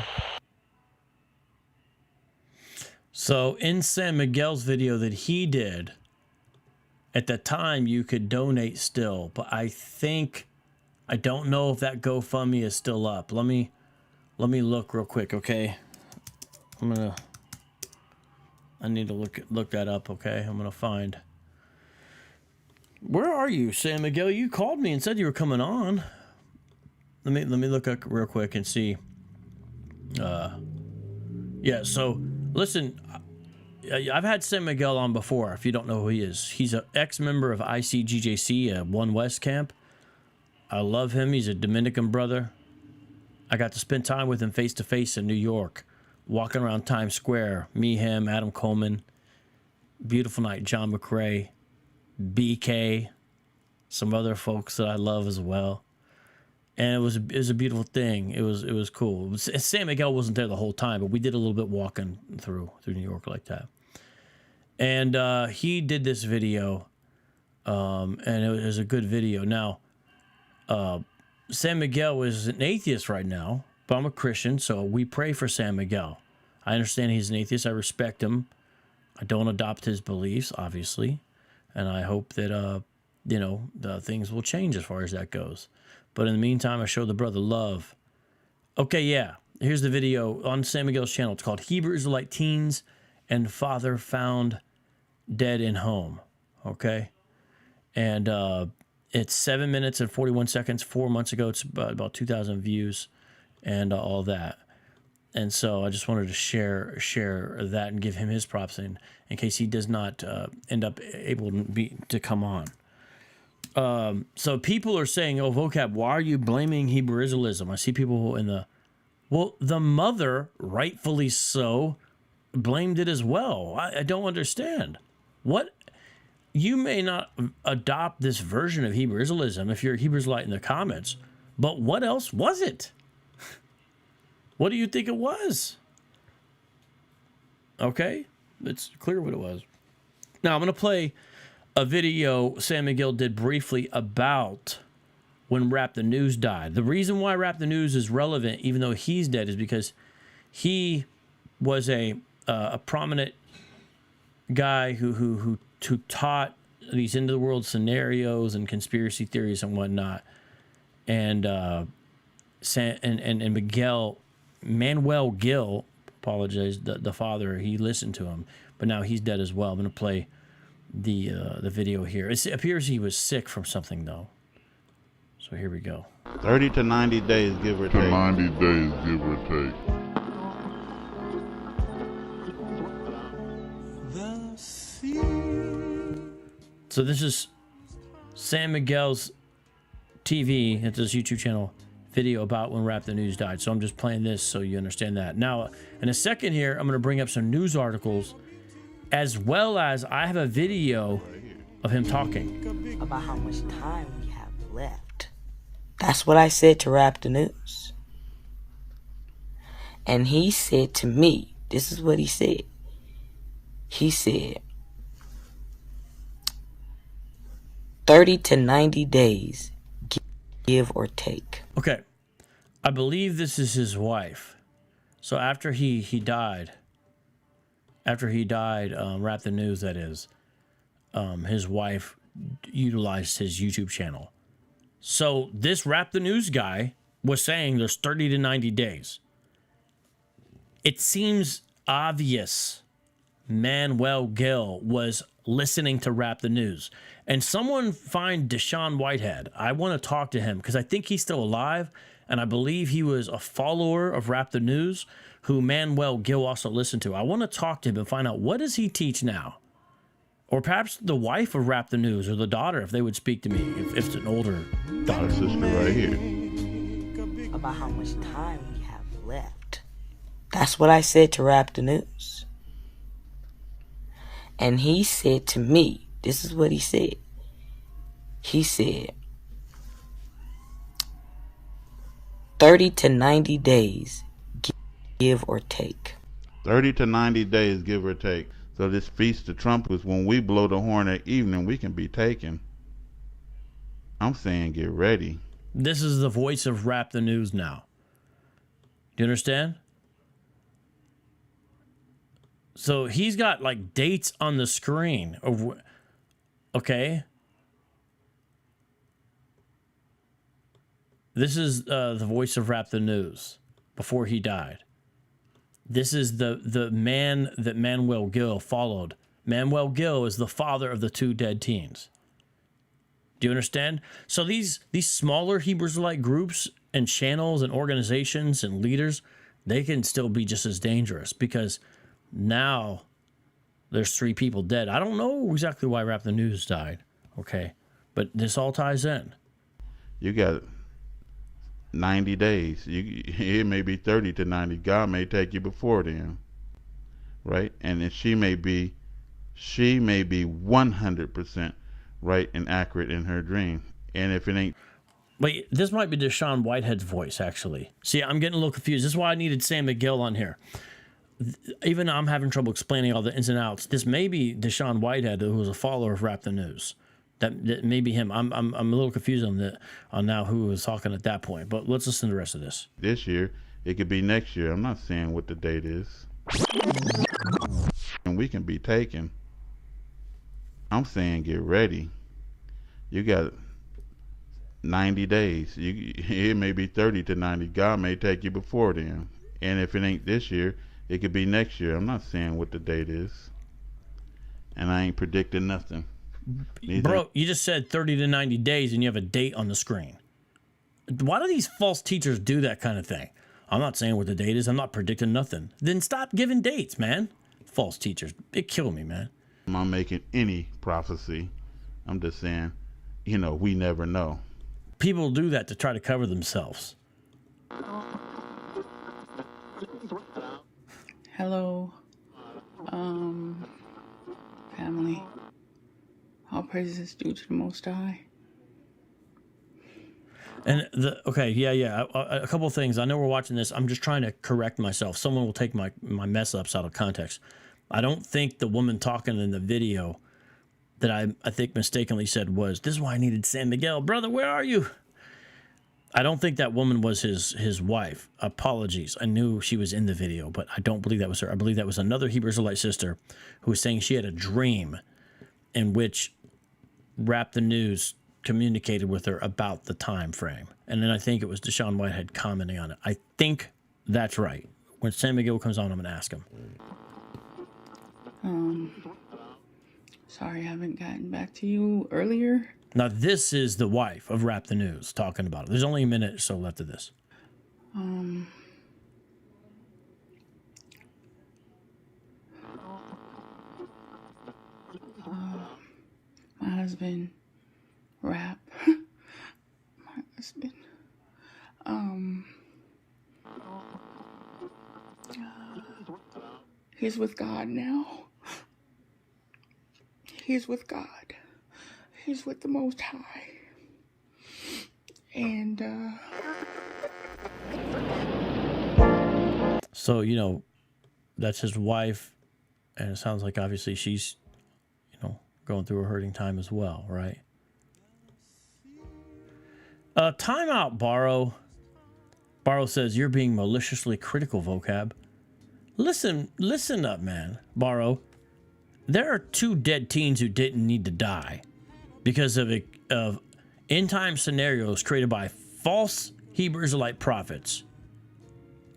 So in San Miguel's video that he did, at the time you could donate still, but I don't know if that GoFundMe is still up. Let me look real quick, okay? I'm gonna I need to look that up, okay? I'm going to find... Where are you, San Miguel? You called me and said you were coming on. Let me look up real quick and see. Yeah, so, listen, I've had San Miguel on before, if you don't know who he is. He's an ex-member of ICGJC, One West Camp. I love him. He's a Dominican brother. I got to spend time with him face-to-face in New York, walking around Times Square. Me, him, Adam Coleman, beautiful night, John McRae, BK, some other folks that I love as well. And it was a beautiful thing. It was cool. San Miguel wasn't there the whole time, but we did a little bit walking through New York like that. And he did this video, and it was a good video. Now, San Miguel is an atheist right now, but I'm a Christian, so we pray for San Miguel. I understand he's an atheist. I respect him. I don't adopt his beliefs, obviously, and I hope that the things will change as far as that goes. But in the meantime, I show the brother love. Okay, yeah. Here's the video on San Miguel's channel. It's called Hebrew Israelite Teens and Father Found Dead in Home. Okay? And it's 7 minutes and 41 seconds. 4 months ago, it's about 2,000 views and all that. And so I just wanted to share that and give him his props in case he does not end up able to come on. So people are saying, oh, Vocab, why are you blaming Hebrew Israelism? I see people the mother, rightfully so, blamed it as well. I don't understand. What? You may not adopt this version of Hebrew Israelism if you're a Hebrew Israelite in the comments, but what else was it? What do you think it was? Okay, it's clear what it was. Now I'm going to play a video San Miguel did briefly about when Rap the News died. The reason why Rap the News is relevant, even though he's dead, is because he was a prominent guy who taught these end of the world scenarios and conspiracy theories and whatnot. And Manuel Gil, apologize, the father, he listened to him, but now he's dead as well. I'm going to play the video here. It appears he was sick from something though. So here we go. 30 to 90 days, give or take. 90 days, give or take. So this is San Miguel's TV, it's his YouTube channel, video about when Rap the News died. So I'm just playing this so you understand that. Now, in a second here, I'm going to bring up some news articles, as well as I have a video of him talking about how much time we have left. That's what I said to Rap the News. And he said to me, this is what he said. He said, 30 to 90 days, give or take. Okay. I believe this is his wife. So after he died, Rap the News, that is, his wife utilized his YouTube channel. So this Rap the News guy was saying there's 30 to 90 days. It seems obvious Manuel Gil was listening to Rap the News. And someone find Deshaun Whitehead. I want to talk to him because I think he's still alive, and I believe he was a follower of Rap the News who Manuel Gil also listened to. I want to talk to him and find out, what does he teach now? Or perhaps the wife of Rap the News, or the daughter, if they would speak to me, if it's an older daughter. Sister right here. About how much time we have left. That's what I said to Rap the News. And he said to me, this is what he said. He said, 30 to 90 days, give or take. 30 to 90 days, give or take. So this Feast of Trumpets, when we blow the horn at evening, we can be taken. I'm saying get ready. This is the voice of Rap the News now. Do you understand? So he's got like dates on the screen. Okay. This is the voice of Rap the News before he died. This is the man that Manuel Gil followed. Manuel Gil is the father of the 2 dead teens. Do you understand? So these smaller Hebrew Israelite groups and channels and organizations and leaders, they can still be just as dangerous because now there's 3 people dead. I don't know exactly why Rap the News died, okay? But this all ties in. You got 90 days. It may be 30 to 90. God may take you before then, right? And then she may be 100% right and accurate in her dream. And if it ain't... Wait, this might be Deshaun Whitehead's voice, actually. See, I'm getting a little confused. This is why I needed Sam Miguel on here. Even I'm having trouble explaining all the ins and outs. This may be Deshaun Whitehead, who was a follower of Rap the News. That may be him. I'm a little confused on now who was talking at that point. But let's listen to the rest of this. This year, it could be next year. I'm not saying what the date is. And we can be taken. I'm saying get ready. You got 90 days. It may be 30 to 90. God may take you before then. And if it ain't this year, it could be next year. I'm not saying what the date is. And I ain't predicting nothing. Bro, you just said 30 to 90 days and you have a date on the screen. Why do these false teachers do that kind of thing? I'm not saying what the date is. I'm not predicting nothing. Then stop giving dates, man. False teachers. It killed me, man. I'm not making any prophecy. I'm just saying, we never know. People do that to try to cover themselves. Hello, family. All praises is due to the Most High. And a couple of things. I know we're watching this. I'm just trying to correct myself. Someone will take my mess ups out of context. I don't think the woman talking in the video that I think mistakenly said was, "This is why I needed San Miguel. Brother, where are you?" I don't think that woman was his wife. Apologies. I knew she was in the video, but I don't believe that was her. I believe that was another Hebrew Israelite sister who was saying she had a dream in which Rap the News communicated with her about the time frame. And then I think it was Deshaun Whitehead commenting on it. I think that's right. When Sam Miguel comes on, I'm going to ask him. Sorry I haven't gotten back to you earlier. Now, this is the wife of Rap the News talking about it. There's only a minute or so left of this. My husband, Rap. My husband. He's with God now. He's with God. He's with the Most High. And, So, that's his wife. And it sounds like obviously she's, going through a hurting time as well, right? Time out, Borrow. Borrow says, you're being maliciously critical, Vocab. Listen up, man, Borrow. There are 2 dead teens who didn't need to die because of end-time scenarios created by false Hebrew Israelite prophets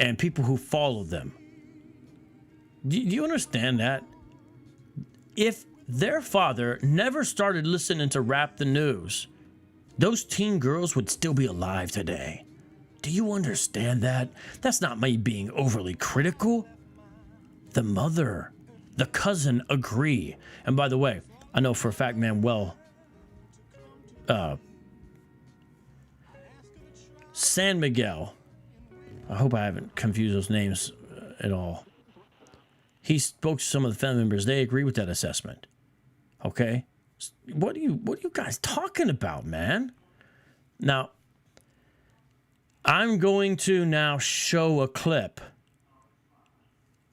and people who followed them. Do you understand that? If their father never started listening to Rap the News, those teen girls would still be alive today. Do you understand that? That's not me being overly critical. The mother, the cousin agree. And by the way, I know for a fact Manuel, San Miguel, I hope I haven't confused those names at all. He spoke to some of the family members. They agree with that assessment. Okay? What are you guys talking about, man? Now, I'm going to now show a clip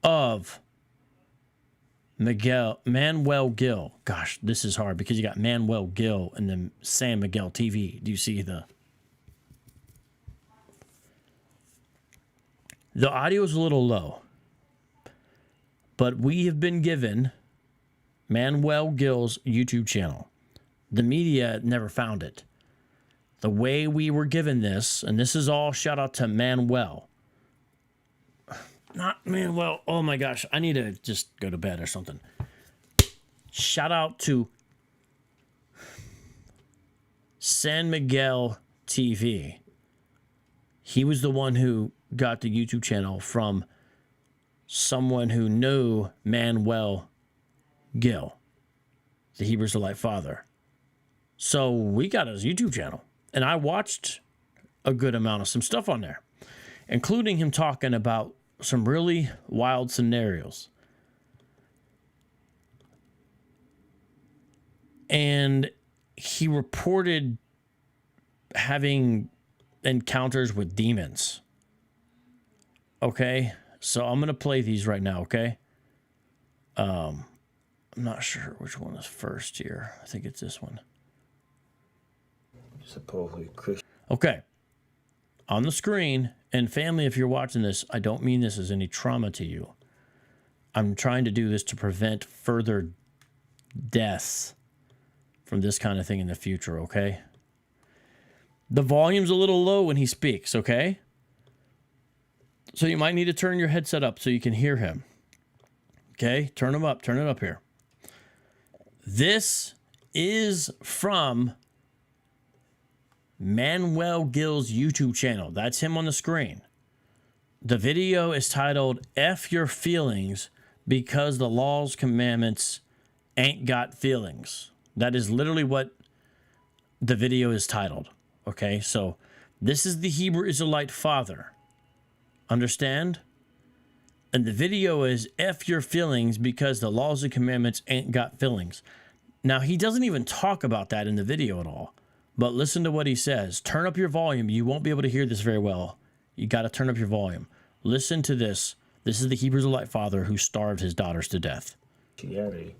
of Manuel Gil. Gosh, this is hard because you got Manuel Gil and then San Miguel TV. Do you see the audio is a little low, but we have been given Manuel Gil's YouTube channel. The media never found it. The way we were given this, and this is all shout out to Manuel. Not Manuel. Oh my gosh. I need to just go to bed or something. Shout out to San Miguel TV. He was the one who got the YouTube channel from someone who knew Manuel Gil, the Hebrew Israelite father. So we got his YouTube channel, and I watched a good amount of some stuff on there, including him talking about some really wild scenarios. And he reported having encounters with demons. Okay, so I'm going to play these right now, okay? I'm not sure which one is first here. I think it's this one. Supposedly Christian. Okay. On the screen, and family, if you're watching this, I don't mean this as any trauma to you. I'm trying to do this to prevent further deaths from this kind of thing in the future, okay? The volume's a little low when he speaks, okay? So you might need to turn your headset up so you can hear him. Okay? Turn him up. Turn it up here. This is from Manuel Gil's YouTube channel. That's him on the screen. The video is titled F Your Feelings Because the Law's Commandments Ain't Got Feelings. That is literally what the video is titled. Okay, so this is the Hebrew Israelite father. Understand? And the video is F Your Feelings Because the Laws and Commandments Ain't Got Feelings. Now, he doesn't even talk about that in the video at all. But listen to what he says. Turn up your volume. You won't be able to hear this very well. You got to turn up your volume. Listen to this. This is the Hebrew Israelite father who starved his daughters to death. Christianity,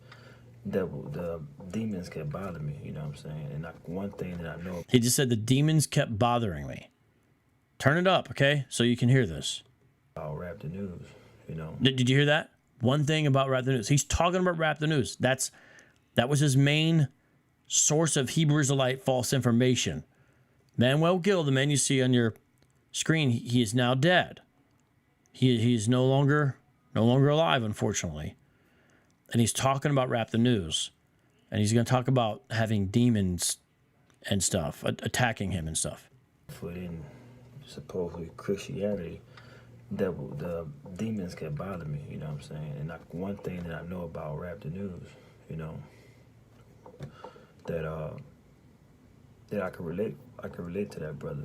the demons kept bothering me, you know what I'm saying? And like one thing that I know. He just said the demons kept bothering me. Turn it up, okay? So you can hear this. I'll rap the news, you know. Did you hear that? One thing about Rap the News. He's talking about Rap the News. That was his main source of Hebrew Israelite false information. Manuel Gil, the man you see on your screen, he is now dead. He is no longer alive, unfortunately. And he's talking about Rap the News. And he's going to talk about having demons and stuff, attacking him and stuff. In supposedly Christianity, the demons kept bothering me, you know what I'm saying? And like one thing that I know about Rap the News, you know, that I can relate to that, brother,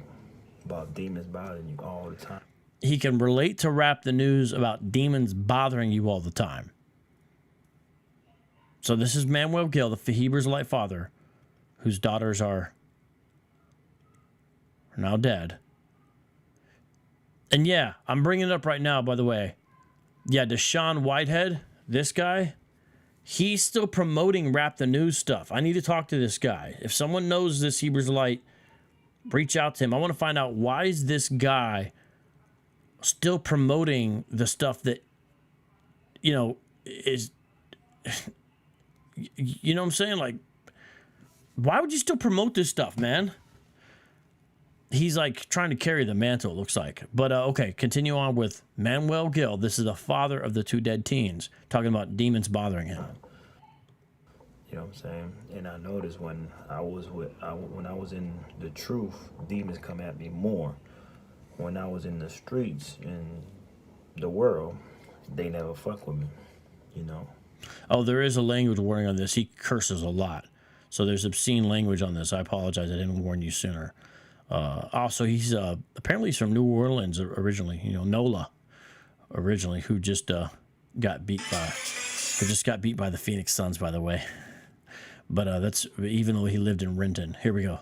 about demons bothering you all the time. He can relate to Rap the News about demons bothering you all the time. So this is Manuel Gil, the Hebrew Israelite father, whose daughters are now dead. And yeah, I'm bringing it up right now, by the way. Yeah, Deshaun Whitehead, this guy, he's still promoting Rap the News stuff. I need to talk to this guy. If someone knows this Hebrew Israelite, reach out to him. I want to find out, why is this guy still promoting the stuff that, you know, is... You know what I'm saying? Like, why would you still promote this stuff, man? He's like trying to carry the mantle, it looks like. But okay, continue on with Manuel Gil. This is the father of the two dead teens, talking about demons bothering him. You know what I'm saying? And I noticed when I was in the truth, demons come at me more. When I was in the streets in the world, they never fuck with me, you know? Oh, there is a language warning on this. He curses a lot. So there's obscene language on this. I apologize. I didn't warn you sooner. Also, he's apparently he's from New Orleans originally. You know, NOLA originally, who just got beat by the Phoenix Suns, by the way. But that's even though he lived in Renton. Here we go.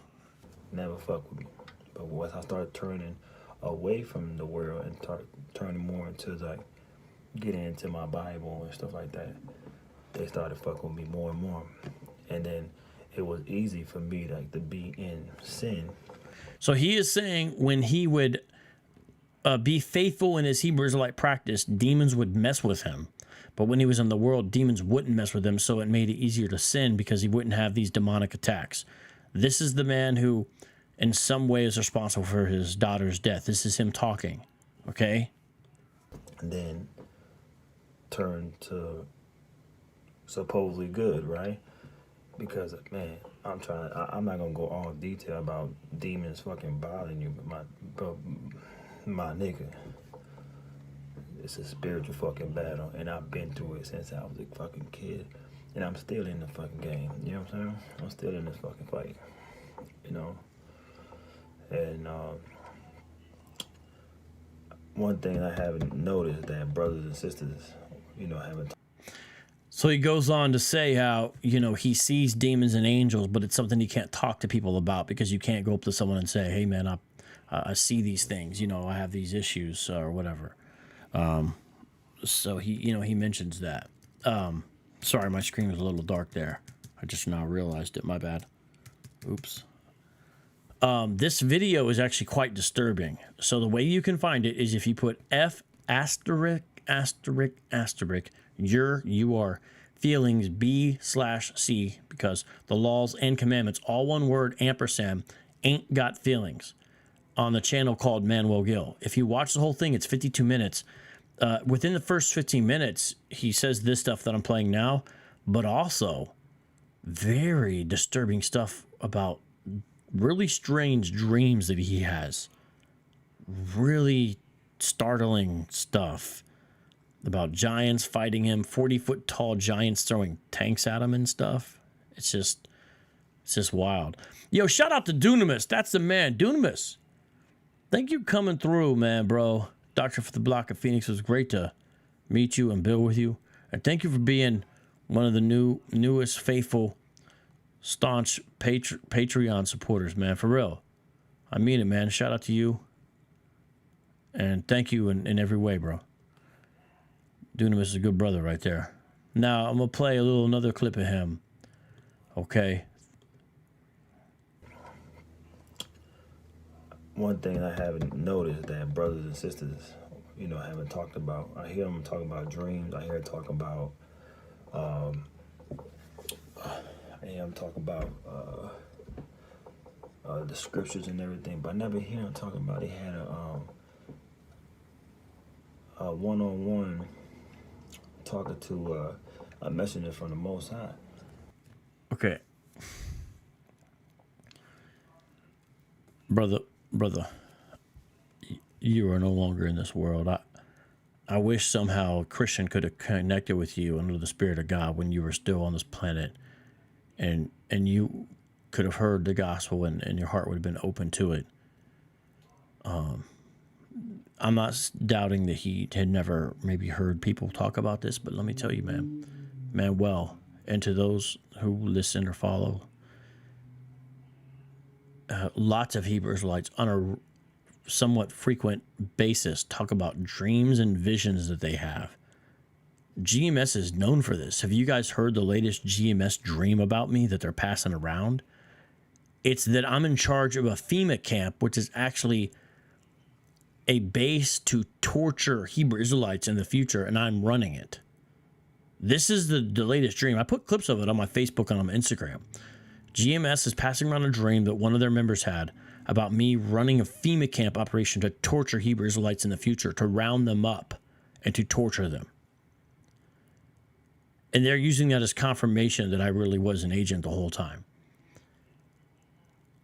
Never fuck with me. But once I started turning away from the world and turning more into like getting into my Bible and stuff like that, they started fucking with me more and more. And then it was easy for me like to be in sin. So he is saying when he would be faithful in his Hebrew Israelite practice, demons would mess with him. But when he was in the world, demons wouldn't mess with him, so it made it easier to sin because he wouldn't have these demonic attacks. This is the man who, in some way, is responsible for his daughter's death. This is him talking, okay? and then turn to supposedly good, right? Because, man, I'm not gonna go all detail about demons fucking bothering you, but my nigga, it's a spiritual fucking battle, and I've been through it since I was a fucking kid, and I'm still in the fucking game. You know what I'm saying? I'm still in this fucking fight, you know. And one thing I haven't noticed that brothers and sisters, you know, haven't. So he goes on to say how, you know, he sees demons and angels, but it's something he can't talk to people about because you can't go up to someone and say, hey, man, I see these things, you know, I have these issues or whatever. So he, you know, he mentions that. Sorry, my screen was a little dark there. I just now realized it. My bad. Oops. This video is actually quite disturbing. So the way you can find it is if you put F*** your feelings B/C, because the laws and commandments, all one word, ampersand, ain't got feelings, on the channel called Manuel Gil. If you watch the whole thing, it's 52 minutes. Within the first 15 minutes, he says this stuff that I'm playing now, but also very disturbing stuff about really strange dreams that he has. Really startling stuff about giants fighting him, 40-foot tall giants throwing tanks at him and stuff. It's just wild. Yo, shout out to Dunamis. That's the man. Dunamis, thank you coming through, man, bro. Doctor for the Block of Phoenix, was great to meet you and build with you. And thank you for being one of the newest faithful, staunch Patreon supporters, man. For real. I mean it, man. Shout out to you. And thank you in every way, bro. Dunamis is a good brother right there. Now, I'm going to play another clip of him. Okay. One thing I haven't noticed that brothers and sisters, you know, haven't talked about. I hear them talking about dreams. I hear them talk about, the scriptures and everything, but I never hear them talking about they had a one-on-one talking to a messenger from the Most High. Okay. Brother, you are no longer in this world. I wish somehow a Christian could have connected with you under the Spirit of God when you were still on this planet, and you could have heard the gospel and your heart would have been open to it. I'm not doubting that he had never maybe heard people talk about this, but let me tell you, man, well, and to those who listen or follow, lots of Hebrew Israelites on a somewhat frequent basis talk about dreams and visions that they have. GMS is known for this. Have you guys heard the latest GMS dream about me that they're passing around? It's that I'm in charge of a FEMA camp, which is actually a base to torture Hebrew Israelites in the future, and I'm running it. This is the latest dream. I put clips of it on my Facebook and on my Instagram. GMS is passing around a dream that one of their members had about me running a FEMA camp operation to torture Hebrew Israelites in the future, to round them up and to torture them. And they're using that as confirmation that I really was an agent the whole time.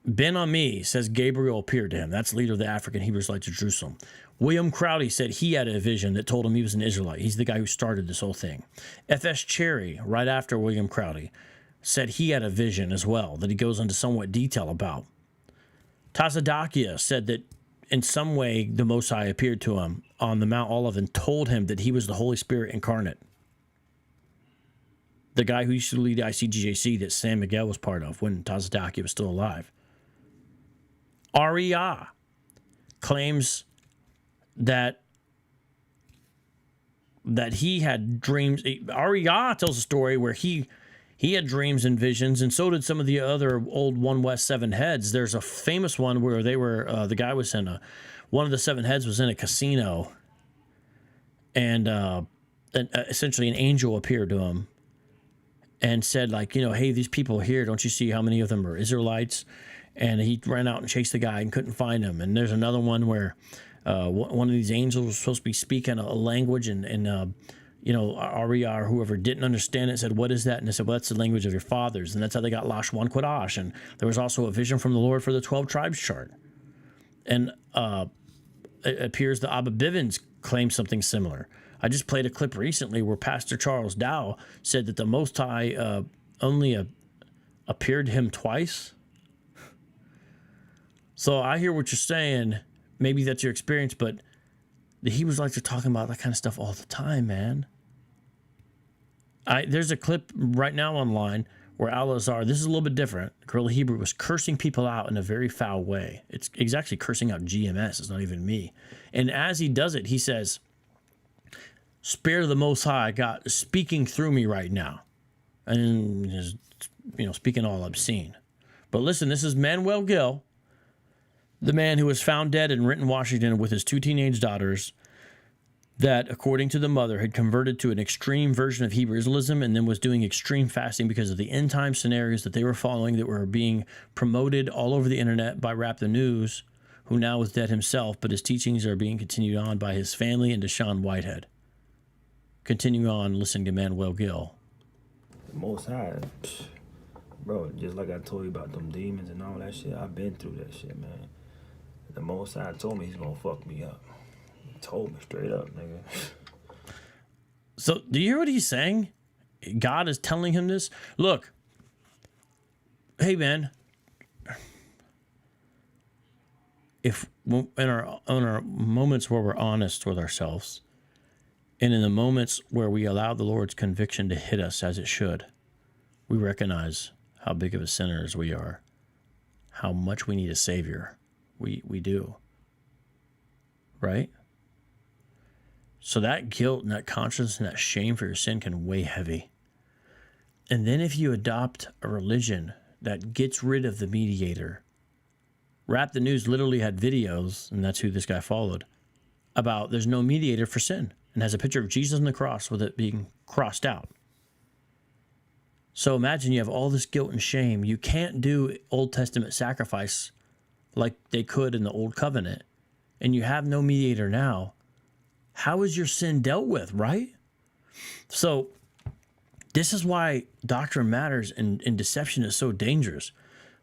Ben Ami says Gabriel appeared to him. That's leader of the African Hebrew Israelites of Jerusalem. William Crowdy said he had a vision that told him he was an Israelite. He's the guy who started this whole thing. F.S. Cherry, right after William Crowdy, said he had a vision as well that he goes into somewhat detail about. Tazadakia said that in some way the Most High appeared to him on the Mount Olive and told him that he was the Holy Spirit incarnate. The guy who used to lead the ICGJC that San Miguel was part of when Tazadakia was still alive. REI claims that he had dreams. REI tells a story where he had dreams and visions, and so did some of the other old One West Seven Heads. There's a famous one where they were the guy was in one of the Seven Heads was in a casino, and essentially an angel appeared to him and said, like, you know, hey, these people here, don't you see how many of them are Israelites? And he ran out and chased the guy and couldn't find him. And there's another one where One of these angels was supposed to be speaking a language, and Aria or whoever didn't understand it, said, "What is that?" And they said, "Well, that's the language of your fathers." And that's how they got Lash One Quadash. And there was also a vision from the Lord for the 12 tribes chart. And it appears the Abba Bivens claimed something similar. I just played a clip recently where Pastor Charles Dow said that the Most High only appeared to him twice. So I hear what you're saying. Maybe that's your experience, but the Hebrews like to talking about that kind of stuff all the time, man. There's a clip right now online where Al-Azhar, this is a little bit different. Guerrilla Hebrew was cursing people out in a very foul way. He's actually cursing out GMS. It's not even me. And as he does it, he says, "Spirit of the Most High God is speaking through me right now," and is, speaking all obscene. But listen, this is Manuel Gil, the man who was found dead in Renton, Washington, with his 2 teenage daughters, that, according to the mother, had converted to an extreme version of Hebrew Israelism and then was doing extreme fasting because of the end time scenarios that they were following that were being promoted all over the internet by Rap the News, who now is dead himself, but his teachings are being continued on by his family and Deshaun Whitehead. Continue on listening to Manuel Gil. The Most High, bro, just like I told you about them demons and all that shit, I've been through that shit, man. The Most High told me he's gonna fuck me up. He told me straight up, nigga. So, do you hear what he's saying? God is telling him this? Look, hey, man, if in our moments where we're honest with ourselves, and in the moments where we allow the Lord's conviction to hit us as it should, we recognize how big of a sinners we are, how much we need a Savior. We do. Right? So that guilt and that conscience and that shame for your sin can weigh heavy. And then if you adopt a religion that gets rid of the mediator, Rap the News literally had videos, and that's who this guy followed, about there's no mediator for sin, and has a picture of Jesus on the cross with it being crossed out. So imagine you have all this guilt and shame. You can't do Old Testament sacrifice like they could in the Old Covenant, and you have no mediator now. How is your sin dealt with, right? So this is why doctrine matters and deception is so dangerous,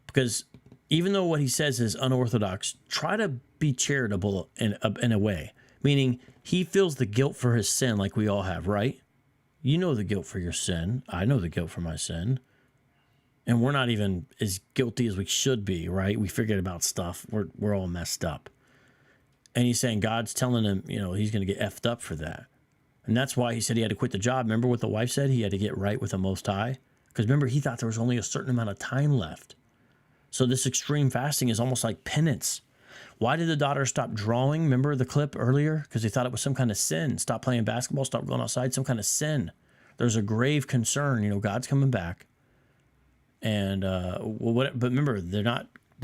because even though what he says is unorthodox, try to be charitable in a way, meaning he feels the guilt for his sin like we all have, right? You know the guilt for your sin. I know the guilt for my sin. And we're not even as guilty as we should be, right? We forget about stuff. We're all messed up. And he's saying God's telling him, he's going to get effed up for that. And that's why he said he had to quit the job. Remember what the wife said? He had to get right with the Most High. Because remember, he thought there was only a certain amount of time left. So this extreme fasting is almost like penance. Why did the daughter stop drawing? Remember the clip earlier? Because they thought it was some kind of sin. Stop playing basketball, stop going outside, some kind of sin. There's a grave concern. God's coming back. And but remember, they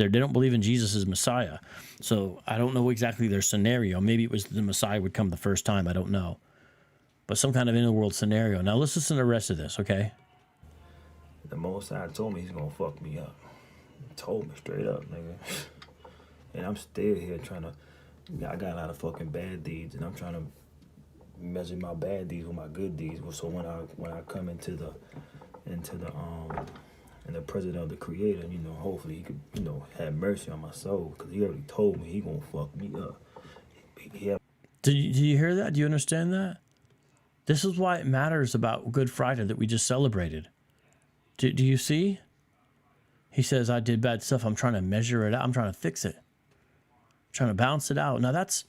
don't believe in Jesus as Messiah. So I don't know exactly their scenario. Maybe it was the Messiah would come the first time. I don't know. But some kind of in-the-world scenario. Now let's listen to the rest of this, okay? The Most High told me he's gonna fuck me up. He told me straight up, nigga. And I'm still here trying to. I got a lot of fucking bad deeds, and I'm trying to measure my bad deeds with my good deeds. So when I come into the presence of the Creator, hopefully he could, have mercy on my soul, because he already told me he gonna fuck me up. Do you hear that? Do you understand that? This is why it matters about Good Friday that we just celebrated. Do you see? He says, I did bad stuff. I'm trying to measure it out. I'm trying to fix it. I'm trying to balance it out. Now, that's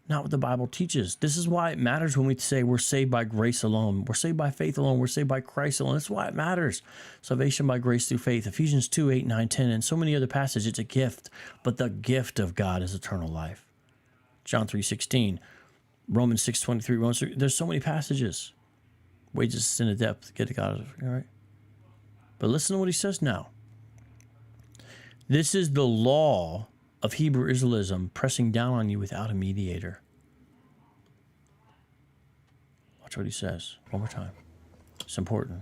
not what the Bible teaches. This is why it matters when we say we're saved by grace alone. We're saved by faith alone. We're saved by Christ alone. That's why it matters. Salvation by grace through faith. Ephesians 2, 8, 9, 10, and so many other passages. It's a gift, but the gift of God is eternal life. John 3, 16, Romans 6, 23. There's so many passages. Wages of sin and death. Get to God. All right. But listen to what he says now. This is the law of Hebrew Israelism pressing down on you without a mediator. Watch what he says. One more time. It's important.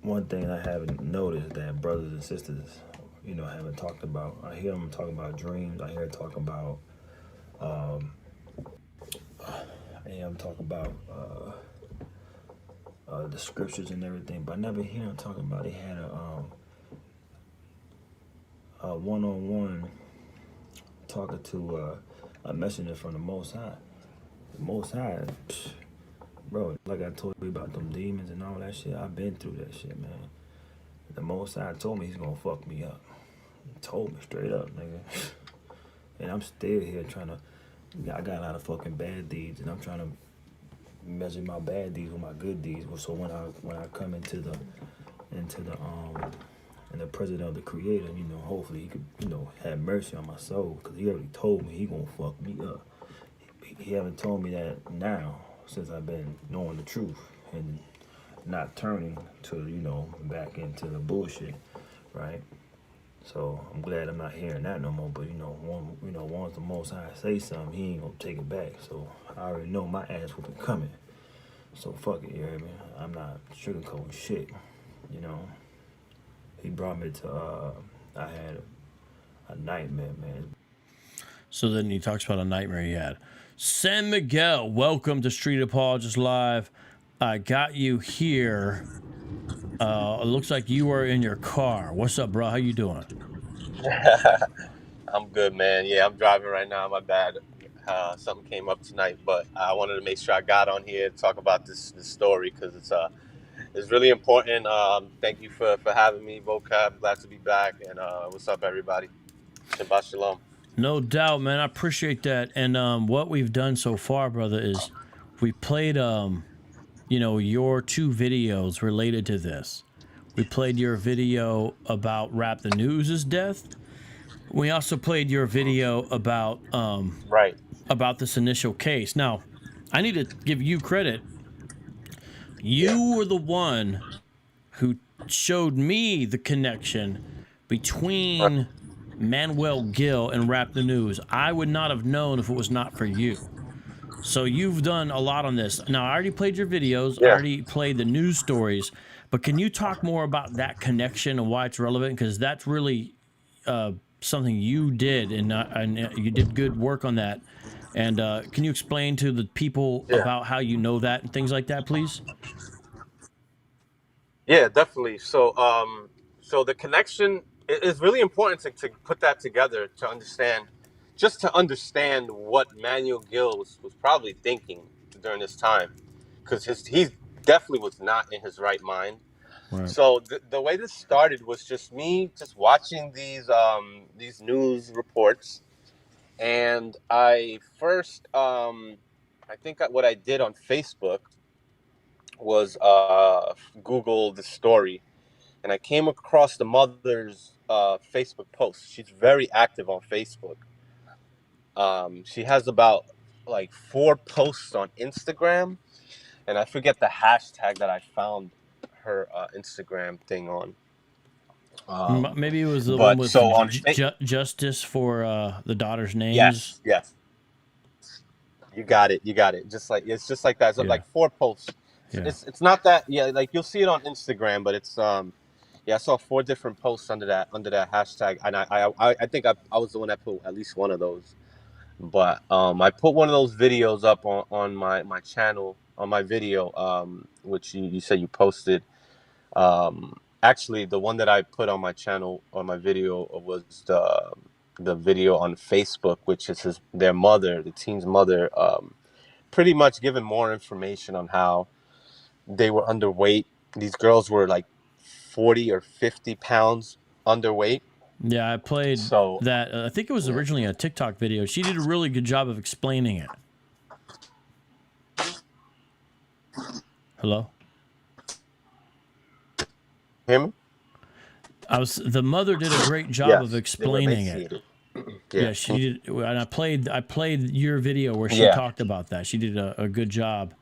One thing I haven't noticed that brothers and sisters, haven't talked about. I hear them talking about dreams. I hear them talking about I am talking about the scriptures and everything, but I never hear him talking about he had a one-on-one talking to a messenger from the Most High. The Most High, bro, like I told you about them demons and all that shit, I've been through that shit, man. The Most High told me he's gonna fuck me up. He told me straight up, nigga. And I'm still here trying to, I got a lot of fucking bad deeds, and I'm trying to measure my bad deeds with my good deeds. So when I come into the presence of the Creator, you know, hopefully he could, you know, have mercy on my soul, because he already told me he gonna fuck me up. He haven't told me that now since I've been knowing the truth and not turning to, you know, back into the bullshit, right? So I'm glad I'm not hearing that no more. But once the Most High say something, he ain't gonna take it back. So I already know my ass will be coming. So fuck it, you hear me? I'm not sugarcoating shit. You know, he brought me to. I had a nightmare, man. So then he talks about a nightmare he had. San Miguel, welcome to Street Apologist Live. I got you here. It looks like you were in your car. What's up, bro? How you doing? I'm good, man. Yeah, I'm driving right now. My bad. Something came up tonight, but I wanted to make sure I got on here to talk about this story, because it's really important. Thank you for having me, Vocab. Glad to be back. And what's up, everybody? Shabbat shalom. No doubt, man. I appreciate that. And what we've done so far, brother, is we played, you know, your two videos related to this. We played your video about Rap the News' death. We also played your video about right, about this initial case. Now, I need to give you credit. You were the one who showed me the connection between Manuel Gil and Rap the News. I would not have known if it was not for you. So you've done a lot on this. Now, I already played your videos. I already played the news stories. But can you talk more about that connection and why it's relevant? Because that's really something you did, and you did good work on that. And can you explain to the people about how you know that and things like that, please? Yeah, definitely. So, so the connection is really important to put that together to understand, just to understand what Manuel Gil was probably thinking during this time, because he definitely was not in his right mind. Right. So the way this started was just me just watching these news reports, and I first I think what I did on Facebook was Google the story, and I came across the mother's Facebook post. She's very active on Facebook. She has about like 4 posts on Instagram, and I forget the hashtag that I found her Instagram thing on. Maybe it was the but one with so on justice for the daughter's names. Yes. You got it. It's just like that. It's like 4 posts. Yeah. It's not that, like you'll see it on Instagram, but it's I saw 4 different posts under that hashtag, and I think I was the one that put at least one of those. But I put one of those videos up on my channel, on my video, which you said you posted. Actually, the one that I put on my channel, on my video, was the video on Facebook, which is their mother, the teen's mother, pretty much giving more information on how they were underweight. These girls were like 40 or 50 pounds underweight. Yeah, I played that. I think it was originally a TikTok video. She did a really good job of explaining it. Hello? Him? The mother did a great job of explaining it. Yeah, she did. And I played your video where she talked about that. She did a good job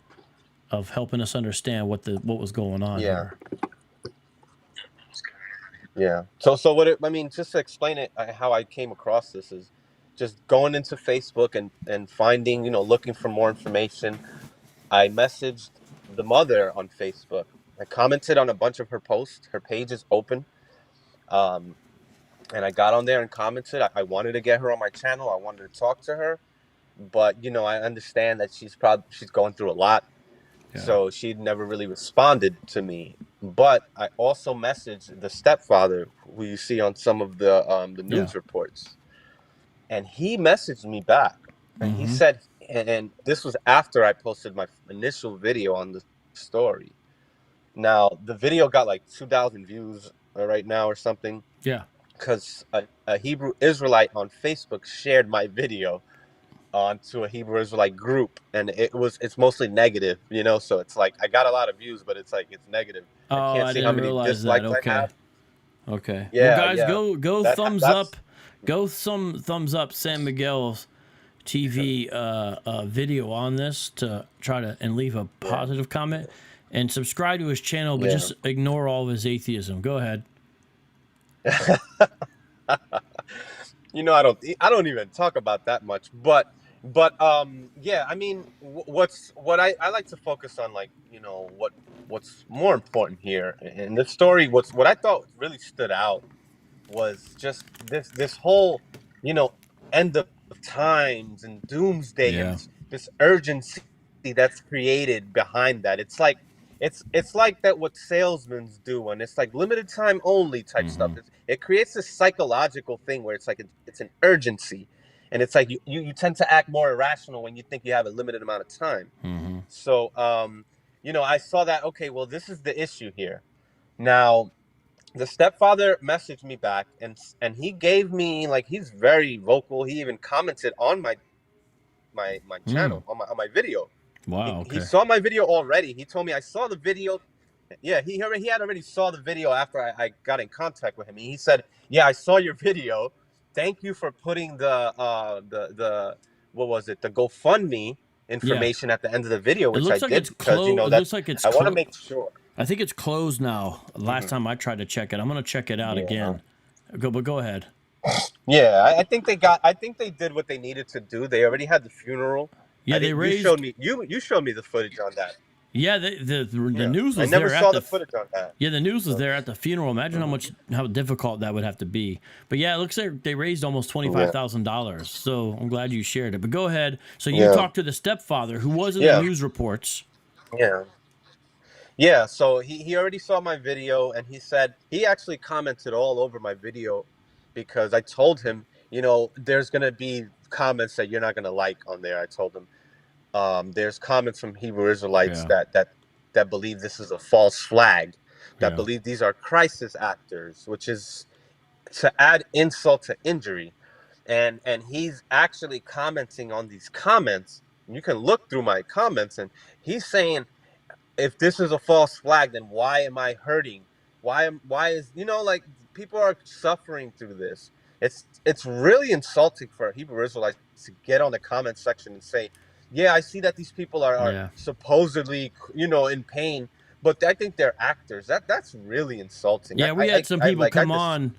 of helping us understand what was going on here. Yeah. So just to explain it, how I came across this is just going into Facebook and finding, looking for more information. I messaged the mother on Facebook. I commented on a bunch of her posts. Her page is open. And I got on there and commented. I wanted to get her on my channel. I wanted to talk to her. but you know, I understand that she's going through a lot. So she never really responded to me. But I also messaged the stepfather, who you see on some of the news reports, and he messaged me back, and he said, and this was after I posted my initial video on the story. Now the video got like 2,000 views right now or something. Yeah. Because a Hebrew Israelite on Facebook shared my video onto a Hebrew Israelite group, and it's mostly negative, you know. So it's like I got a lot of views, but it's like it's negative. Oh, I can't see how many dislikes I have. Okay. Yeah, well, guys, yeah. go thumbs up. Go thumbs up San Miguel's TV video on this to try to and leave a positive comment and subscribe to his channel, but just ignore all of his atheism. Go ahead. You know, I don't even talk about that much, but yeah, I mean, what I like to focus on, like, you know, what's more important here in this story. What I thought really stood out was just this whole, you know, end of times and doomsday and this urgency that's created behind that. It's like that what salesmen do, and it's like limited time only type stuff. It creates this psychological thing where it's like it's an urgency, and it's like you tend to act more irrational when you think you have a limited amount of time. So you know, I saw that, okay, well, this is the issue here. Now the stepfather messaged me back, and he gave me, like, he's very vocal. He even commented on my channel, on my video. Wow. He saw my video already. He told me, I saw the video. Yeah, he had already saw the video after I got in contact with him. He said, yeah, I saw your video. Thank you for putting the what was it, the GoFundMe information at the end of the video, which I did, because, you know, that looks like it's I want to make sure. I think it's closed now. Last time I tried to check it. I'm going to check it out again. Go ahead. Yeah, I think they did what they needed to do. They already had the funeral. Yeah, you showed me the footage on that. Yeah, the news was I never there saw at the footage on that. Yeah, the news was there at the funeral. Imagine how difficult that would have to be. But yeah, it looks like they raised almost $25,000. So I'm glad you shared it. But go ahead. So you talked to the stepfather, who was in the news reports. Yeah, so he already saw my video, and he said he actually commented all over my video, because I told him, you know, there's going to be comments that you're not going to like on there. I told him there's comments from Hebrew Israelites that believe this is a false flag, that believe these are crisis actors, which is to add insult to injury. And he's actually commenting on these comments. You can look through my comments, and he's saying, if this is a false flag, then why am I hurting? Why is, you know, like, people are suffering through this. It's really insulting for Hebrew Israelites to get on the comment section and say, yeah, I see that these people are supposedly, you know, in pain, but I think they're actors. That's really insulting. Yeah, we had some people come on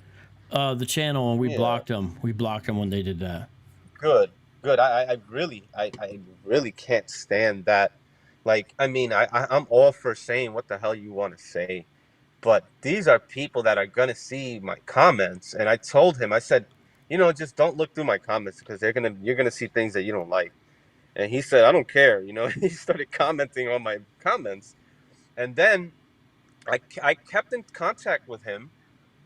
the channel, and we blocked them. We blocked them when they did that. Good. I really can't stand that. Like, I mean, I'm all for saying what the hell you want to say, but these are people that are going to see my comments. And I told him, I said, you know, just don't look through my comments, because you're going to see things that you don't like. And he said, I don't care. You know, he started commenting on my comments. And then I kept in contact with him.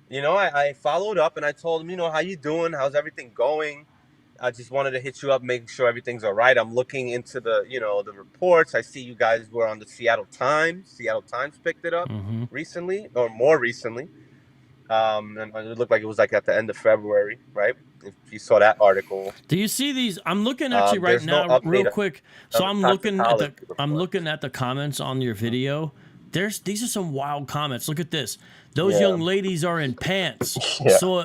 You know, I followed up, and I told him, you know, how you doing? How's everything going? I just wanted to hit you up, making sure everything's all right. I'm looking into the, you know, the reports. I see you guys were on the Seattle Times. Seattle Times picked it up recently, or more recently. And it looked like it was like at the end of February, right? If you saw that article. Do you see these? I'm looking at you right now, real quick. So I'm looking at the comments on your video. These are some wild comments. Look at this. Those young ladies are in pants. So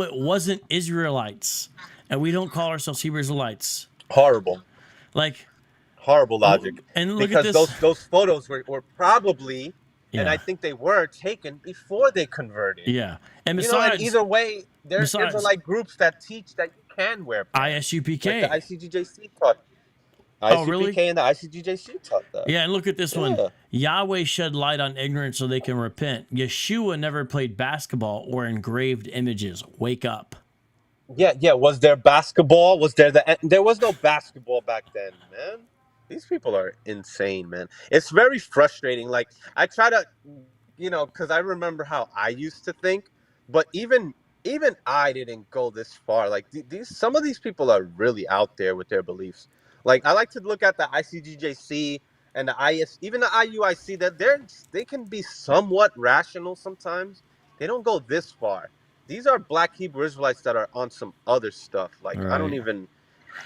it wasn't Israelites. And we don't call ourselves Hebrew Israelites. Horrible. Like, horrible logic. And look because at this. those photos were probably, and I think they were taken before they converted. Yeah. And besides, you know, and either way, there's Israelite groups that teach that you can wear pants. ISUPK. Like the ICGJC taught. ICPK really? And the ICGJC taught that. Yeah, and look at this one. Yahweh shed light on ignorance so they can repent. Yeshua never played basketball or engraved images. Wake up. Yeah. Was there basketball? Was there there was no basketball back then, man. These people are insane, man. It's very frustrating. Like I try to, because I remember how I used to think, but even I didn't go this far. Like these, some of these people are really out there with their beliefs. Like I like to look at the ICGJC and the IS, even the IUIC. That they can be somewhat rational sometimes. They don't go this far. These are Black Hebrew Israelites that are on some other stuff. Like Right.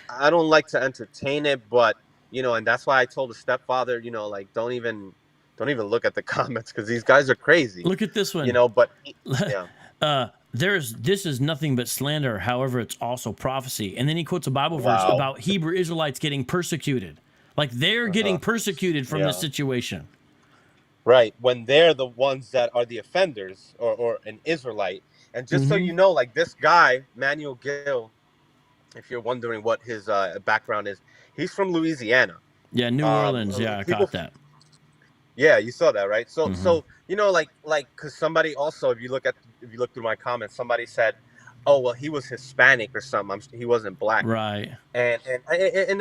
I don't like to entertain it, but and that's why I told the stepfather, like don't even look at the comments because these guys are crazy. Look at this one. But yeah. This is nothing but slander. However, it's also prophecy. And then he quotes a Bible verse Wow. about Hebrew Israelites getting persecuted. Like they're getting persecuted from this situation. Right. When they're the ones that are the offenders or an Israelite. And just so you know, like this guy, Manuel Gil, if you're wondering what his background is, he's from Louisiana. Yeah, New Orleans. Yeah, I got that. Yeah, you saw that, right? So like because somebody also, if you look through my comments, somebody said, "Oh, well, he was Hispanic or something. He wasn't black." Right. And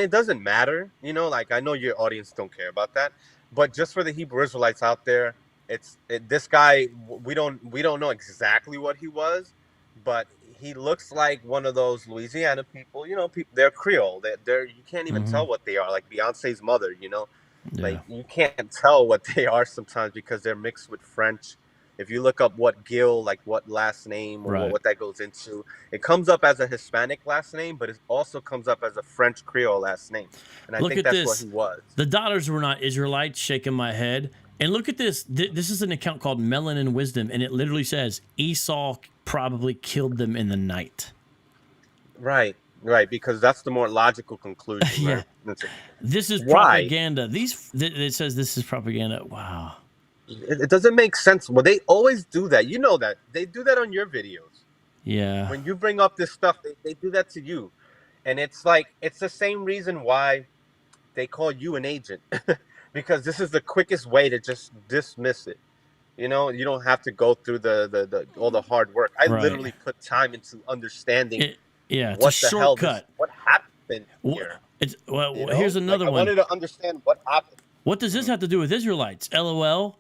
it doesn't matter, like I know your audience don't care about that, but just for the Hebrew Israelites out there, this guy, we don't know exactly what he was, but he looks like one of those Louisiana people. They're Creole. They're you can't even tell what they are. Like Beyonce's mother, like you can't tell what they are sometimes because they're mixed with French. If you look up what Gil, like what last name or what that goes into, it comes up as a Hispanic last name, but it also comes up as a French Creole last name. And I think that's what he was. The daughters were not Israelites, shaking my head. And look at this. This is an account called Melanin Wisdom, and it literally says Esau probably killed them in the night. Right, because that's the more logical conclusion. Yeah. Right? This is propaganda. It says this is propaganda. Wow. It doesn't make sense. Well, they always do that. You know that. They do that on your videos. Yeah. When you bring up this stuff, they do that to you. And it's like, it's the same reason why they call you an agent. Because this is the quickest way to just dismiss it. You don't have to go through all the hard work. I literally put time into understanding it's what a the hell shortcut. what happened here. Here's another I one. wanted to understand what happened. What does this have to do with Israelites? LOL.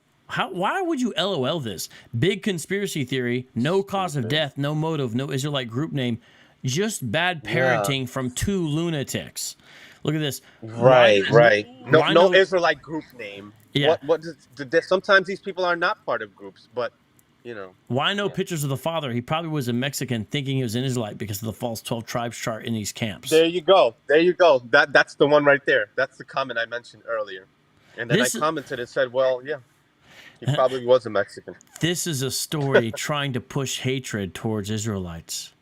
Why would you LOL this? Big conspiracy theory, no cause of death, no motive, no Israelite group name, just bad parenting from two lunatics. Look at this. Right. No Israelite group name. Yeah. Sometimes these people are not part of groups, but Why no pictures of the father? He probably was a Mexican thinking he was an Israelite because of the false 12 tribes chart in these camps. There you go. That's the one right there. That's the comment I mentioned earlier. And then I commented and said, well, yeah. He probably was a Mexican. This is a story trying to push hatred towards Israelites.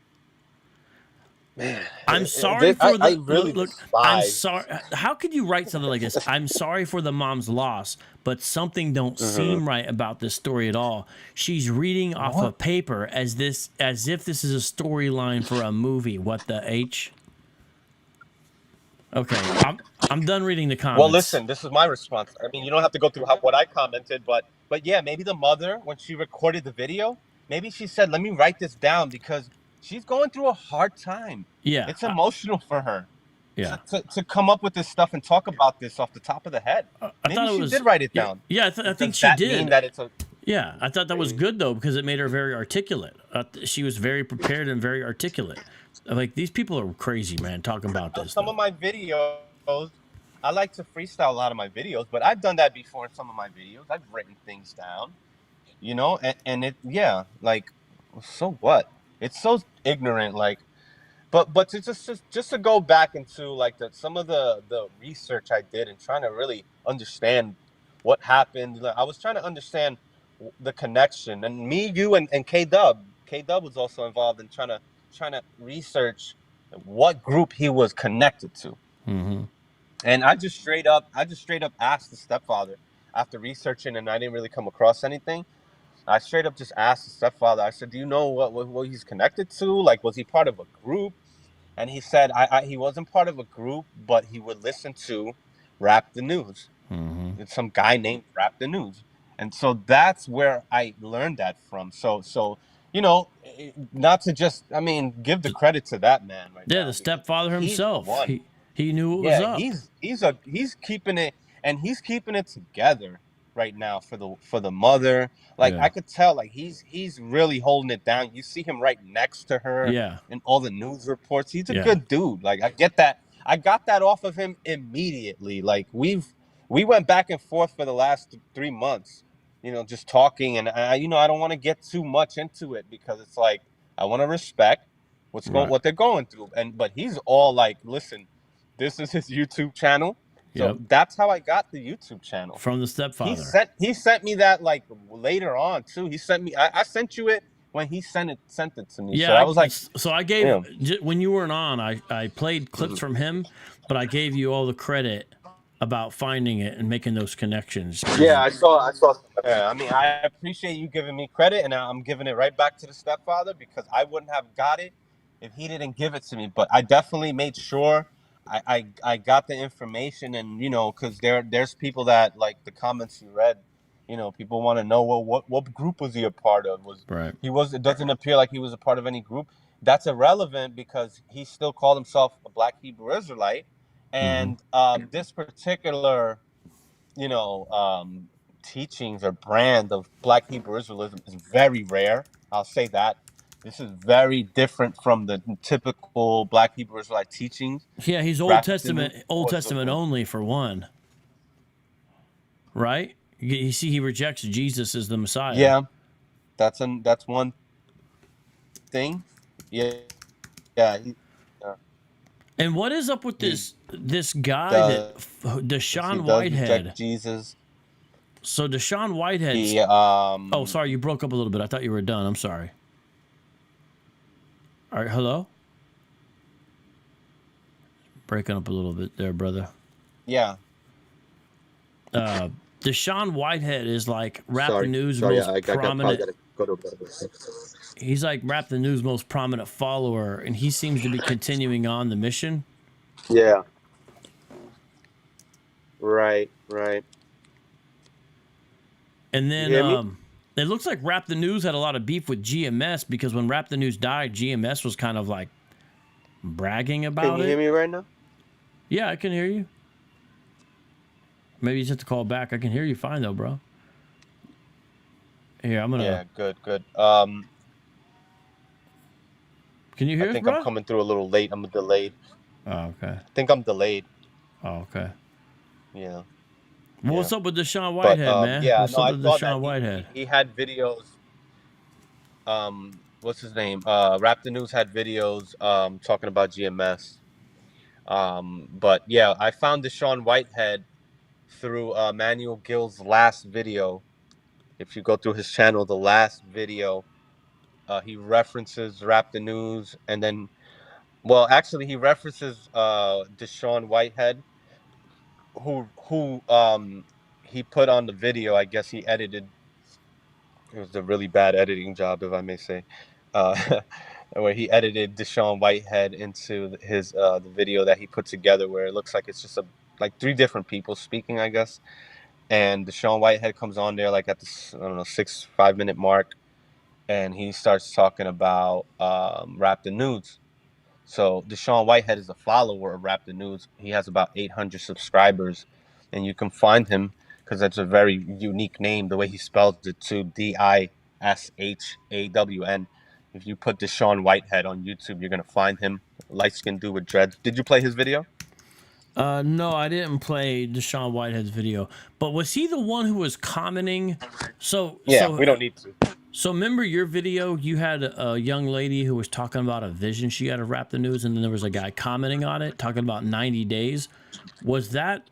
Man, I'm sorry for the. I really look. I'm sorry. How could you write something like this? I'm sorry for the mom's loss, but something don't seem right about this story at all. She's reading off a paper as if this is a storyline for a movie. What the H? Okay, I'm done reading the comments. Well, listen, this is my response. I mean, you don't have to go through what I commented, but yeah, maybe the mother, when she recorded the video, maybe she said, "Let me write this down because she's going through a hard time." Yeah, it's emotional for her. Yeah, to come up with this stuff and talk about this off the top of the head. Maybe she did write it down. Yeah, I think she did. Mean that it's a Yeah, I thought that was good though because it made her very articulate. She was very prepared and very articulate. Like these people are crazy, man, talking about this. Some of my videos, I like to freestyle a lot of my videos, but I've done that before in some of my videos. I've written things down, and it, yeah, like, so what? It's so ignorant, like, but to just to go back into like some of the research I did and trying to really understand what happened. Like, I was trying to understand the connection, and me, you, and K-Dub was also involved in trying to research what group he was connected to. And I just straight up asked the stepfather after researching, and I didn't really come across anything. I straight up just asked the stepfather. I said, "Do you know what he's connected to? Like, was he part of a group?" And he said, he wasn't part of a group, but he would listen to Rap the News. It's some guy named Rap the News. And so that's where I learned that from. So you know, not to just, I mean, give the credit to that man right Yeah, now. the stepfather He's himself. one. He knew what was Yeah, up. he's keeping it, and he's keeping it together right now for the mother. Like Yeah. I could tell, like he's really holding it down. You see him right next to her Yeah. in all the news reports. He's a Yeah. good dude. Like I get that. I got that off of him immediately. Like we went back and forth for the last 3 months, you know, just talking, and I don't want to get too much into it because it's like I want to respect what they're going through, but he's all like, listen, this is his YouTube channel. So that's how I got the YouTube channel. From the stepfather. He sent me that like later on too. He sent me I sent you it when he sent it to me. Yeah, so I was like, so I gave when you weren't on, I played clips from him, but I gave you all the credit about finding it and making those connections. Yeah, I saw. I mean, I appreciate you giving me credit, and I'm giving it right back to the stepfather because I wouldn't have got it if he didn't give it to me. But I definitely made sure I got the information, and you know, because there's people that like the comments you read. You know, people want to know, well, what group was he a part of? It doesn't appear like he was a part of any group. That's irrelevant because he still called himself a Black Hebrew Israelite, and this particular, you know, teachings or brand of Black Hebrew Israelism is very rare. I'll say that. This is very different from the typical Black Hebrew Israelite teachings. Yeah, he's Old Testament only for one. Right? You see, he rejects Jesus as the Messiah. Yeah, that's one thing. Yeah. And what is up with this guy Deshaun Whitehead? Jesus. So Deshaun Whitehead. Oh, sorry, you broke up a little bit. I thought you were done. I'm sorry. All right, hello. Breaking up a little bit there, brother. Yeah. Deshaun Whitehead is like Rap the News most prominent. He's like Rap the News most prominent follower, and he seems to be continuing on the mission. Yeah. Right. And then it looks like Rap the News had a lot of beef with GMS because when Rap the News died, GMS was kind of like bragging about it. Can you hear me right now? Yeah, I can hear you. Maybe you just have to call back. I can hear you fine though, bro. Here, I'm gonna. Yeah, good. Can you hear I us, think bro? I'm coming through a little late. I'm delayed. Oh, okay. I think I'm delayed. Oh, okay. Yeah. Well, what's up with Deshaun Whitehead, man? Yeah, what's up with Deshaun Whitehead? He had videos. What's his name? Rap the News had videos talking about GMS. But yeah, I found Deshaun Whitehead through Manuel Gil's last video. If you go through his channel, the last video, he references Rap the News, and then, well, actually, he references Deshaun Whitehead, who he put on the video. I guess he edited. It was a really bad editing job, if I may say, where he edited Deshaun Whitehead into his the video that he put together, where it looks like it's just like 3 different people speaking, I guess. And Deshaun Whitehead comes on there like at the 5 minute mark, and he starts talking about Rap the News. So Deshaun Whitehead is a follower of Rap the News. He has about 800 subscribers, and you can find him because that's a very unique name, the way he spells it too, Dishawn. If you put Deshaun Whitehead on YouTube, you're gonna find him, light-skinned dude with dreads. Did you play his video? No, I didn't play Deshaun Whitehead's video. But was he the one who was commenting? Yeah, we don't need to. So remember your video? You had a young lady who was talking about a vision she had of Rap the News, and then there was a guy commenting on it, talking about 90 days. Was that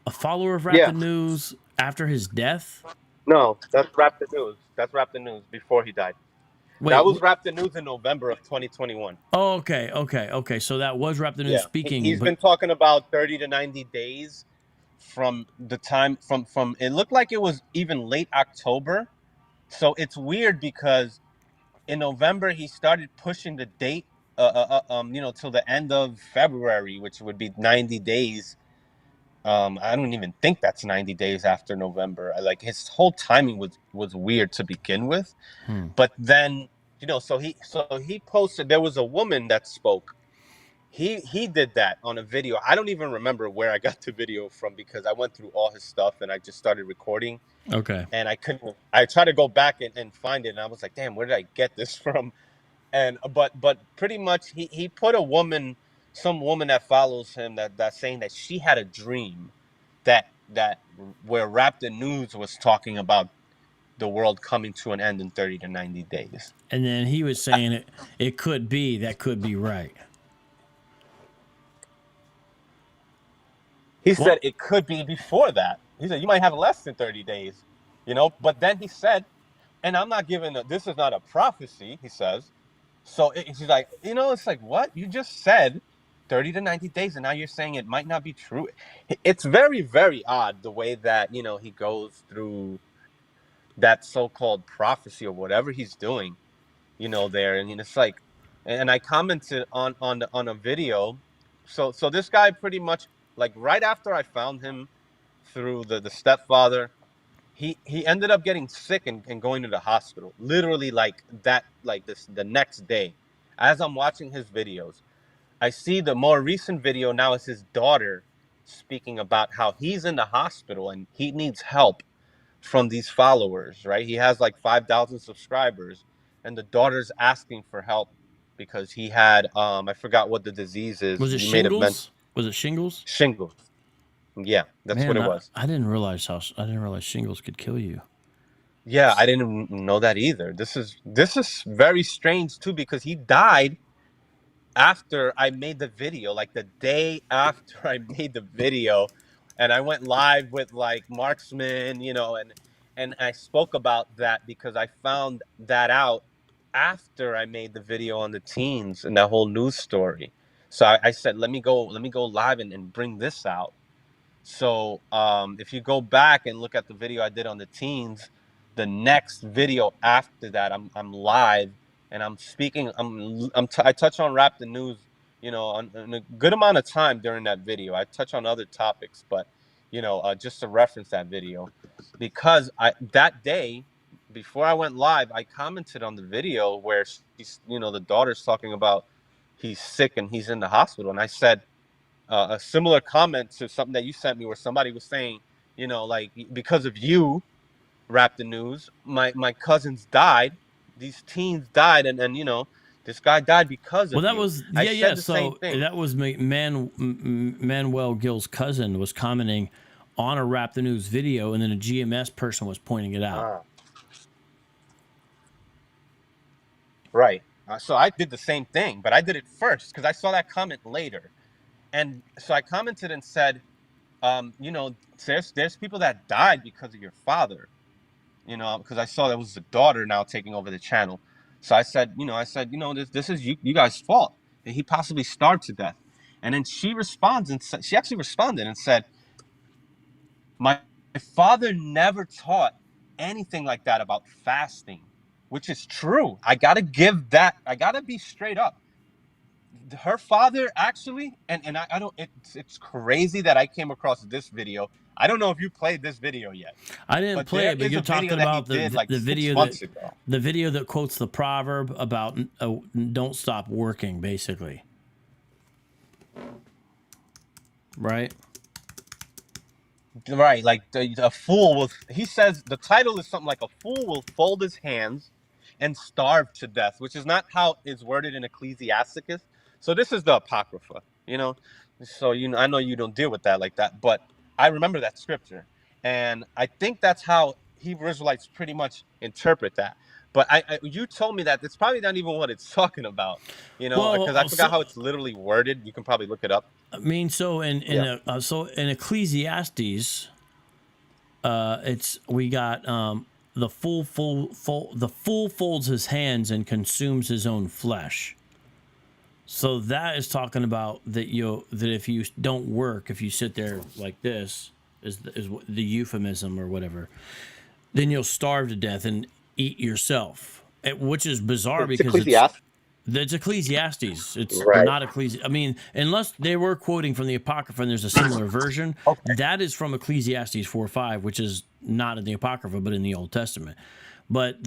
a follower of Rap the News after his death? No, that's Rap the News. That's Rap the News before he died. Wait, that was Rap the News in November of 2021. Oh, okay. So that was Rap the News speaking. He's been talking about 30 to 90 days from the time from it looked like it was even late October. So it's weird because in November he started pushing the date till the end of February, which would be 90 days. I don't even think that's 90 days after November. Like his whole timing was weird to begin with. But then So he posted. There was a woman that spoke. He did that on a video. I don't even remember where I got the video from because I went through all his stuff and I just started recording. Okay. And I couldn't. I tried to go back and find it, and I was like, "Damn, where did I get this from?" And but pretty much he put a woman, some woman that follows him, that's saying that she had a dream, that where Raptor News was talking about the world coming to an end in 30 to 90 days. And then he was saying it could be, that could be right. He said it could be before that. He said you might have less than 30 days, But then he said, and I'm not giving this is not a prophecy. He says, so he's like, it's like, what you just said, 30 to 90 days, and now you're saying it might not be true. It's very, very odd the way that he goes through that so-called prophecy or whatever he's doing, there, and it's like, and I commented on a video. So this guy pretty much, like, right after I found him through the stepfather, he ended up getting sick and going to the hospital. Literally the next day. As I'm watching his videos, I see the more recent video now is his daughter speaking about how he's in the hospital and he needs help from these followers, right? He has like 5,000 subscribers, and the daughter's asking for help because he had I forgot what the disease is. Was it shingles? Was it shingles? Shingles. Yeah, that's what it was. I didn't realize shingles could kill you. Yeah, I didn't know that either. This is very strange too, because he died after I made the video, like the day after I made the video, and I went live with like Marksman, and I spoke about that because I found that out after I made the video on the teens and that whole news story. So I said, let me go live and bring this out. So if you go back and look at the video I did on the teens, the next video after that, I'm live and I'm speaking. I touch on Raptor News, in a good amount of time during that video. I touch on other topics, but just to reference that video, because that day before I went live, I commented on the video where she's, the daughter's talking about he's sick and he's in the hospital, and I said a similar comment to something that you sent me where somebody was saying, like, because of you, Raptor News, my cousins died, these teens died, and this guy died because of you. That was So that was Manuel Gil's cousin was commenting on a Raptor News video, and then a GMS person was pointing it out. Right. So I did the same thing, but I did it first because I saw that comment later. And so I commented and said, there's people that died because of your father, because I saw there was a daughter now taking over the channel. So I said, this is you guys' fault. That he possibly starved to death. And then she responds and she actually responded and said, my father never taught anything like that about fasting, which is true. I got to be straight up. Her father actually, and I don't, it's crazy that I came across this video. I don't know if you played this video yet. I didn't play it, but you're talking about the video that quotes the proverb about don't stop working, basically. Right? Right, like a fool will, he says, the title is something like a fool will fold his hands and starve to death, which is not how it's worded in Ecclesiasticus. So this is the Apocrypha, So, I know you don't deal with that like that, but I remember that scripture. And I think that's how Hebrew Israelites pretty much interpret that. But you told me that it's probably not even what it's talking about, because I forgot how it's literally worded. You can probably look it up. I mean, so in Ecclesiastes, we got the fool folds his hands and consumes his own flesh. So that is talking about that if you don't work, if you sit there like this, is the euphemism or whatever, then you'll starve to death and eat yourself, which is bizarre because it's Ecclesiastes. It's not Ecclesiastes. I mean, unless they were quoting from the Apocrypha and there's a similar version, that is from Ecclesiastes 4:5, which is not in the Apocrypha but in the Old Testament. But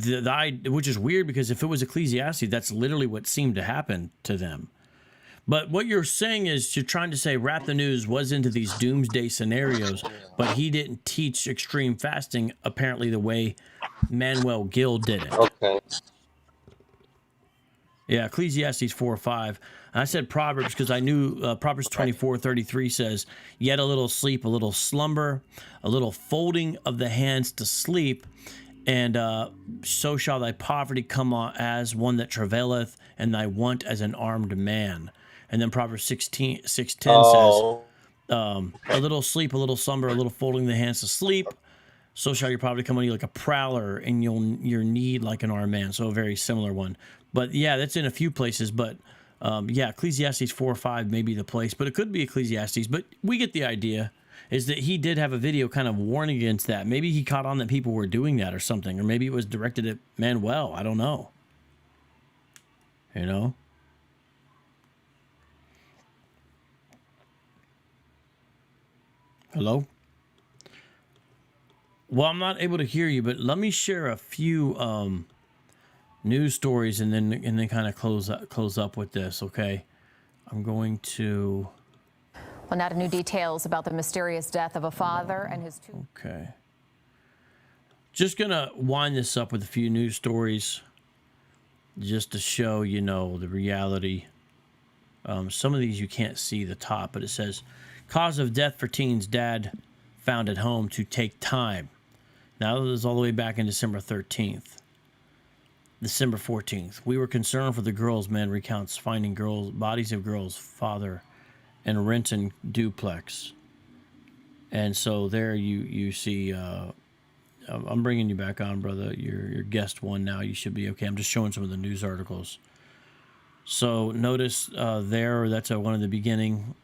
which is weird because if it was Ecclesiastes, that's literally what seemed to happen to them. But what you're saying is you're trying to say Wrap the News was into these doomsday scenarios, but he didn't teach extreme fasting apparently the way Manuel Gil did it. Okay. Yeah, Ecclesiastes 4:5. I said Proverbs because I knew Proverbs 24:33 says, "Yet a little sleep, a little slumber, a little folding of the hands to sleep, and so shall thy poverty come on as one that travaileth, and thy want as an armed man." And then Proverbs 6:10 says, "A little sleep, a little slumber, a little folding of the hands to sleep, so shall your poverty come on you like a prowler, and your need like an armed man." So a very similar one. But yeah, that's in a few places. But yeah, Ecclesiastes 4:5 may be the place, but it could be Ecclesiastes. But we get the idea is that he did have a video kind of warning against that. Maybe he caught on that people were doing that or something, or maybe it was directed at Manuel. I don't know. You know? Hello? Well, I'm not able to hear you, but let me share a few news stories and then kind of close up with this, okay? I'm going to... Well, now to new details about the mysterious death of a father and his two... Okay. Just going to wind this up with a few news stories just to show, you know, the reality. Some of these you can't see the top, but it says, cause of death for teens, dad found at home to take time. Now this is all the way back in December 13th. December 14th. We were concerned for the girls, man recounts finding bodies of girls, father, and Renton duplex. And so there you see, I'm bringing you back on, brother. You're guest one now. You should be okay. I'm just showing some of the news articles. So notice there, that's one of the beginning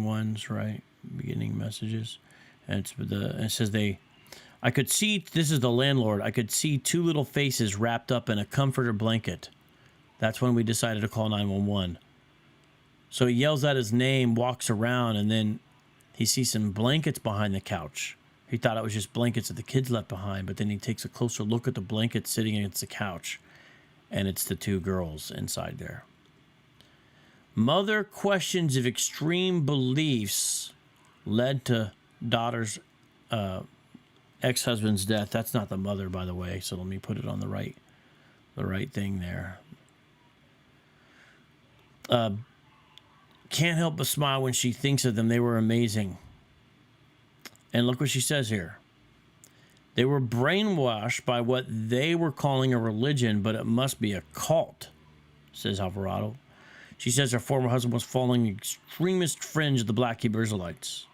ones, right? Beginning messages. And it says I could see, this is the landlord, I could see two little faces wrapped up in a comforter blanket. That's when we decided to call 911. So he yells out his name, walks around, and then he sees some blankets behind the couch. He thought it was just blankets that the kids left behind, but then he takes a closer look at the blankets sitting against the couch, and it's the two girls inside there. Mother questions if extreme beliefs led to daughter's ex-husband's death. That's not the mother, by the way, so let me put it on the right thing there. Can't help but smile when she thinks of them. They were amazing. And look what she says here. They were brainwashed by what they were calling a religion, but it must be a cult, says Alvarado. She says her former husband was following the extremist fringe of the Black Hebrew Israelites.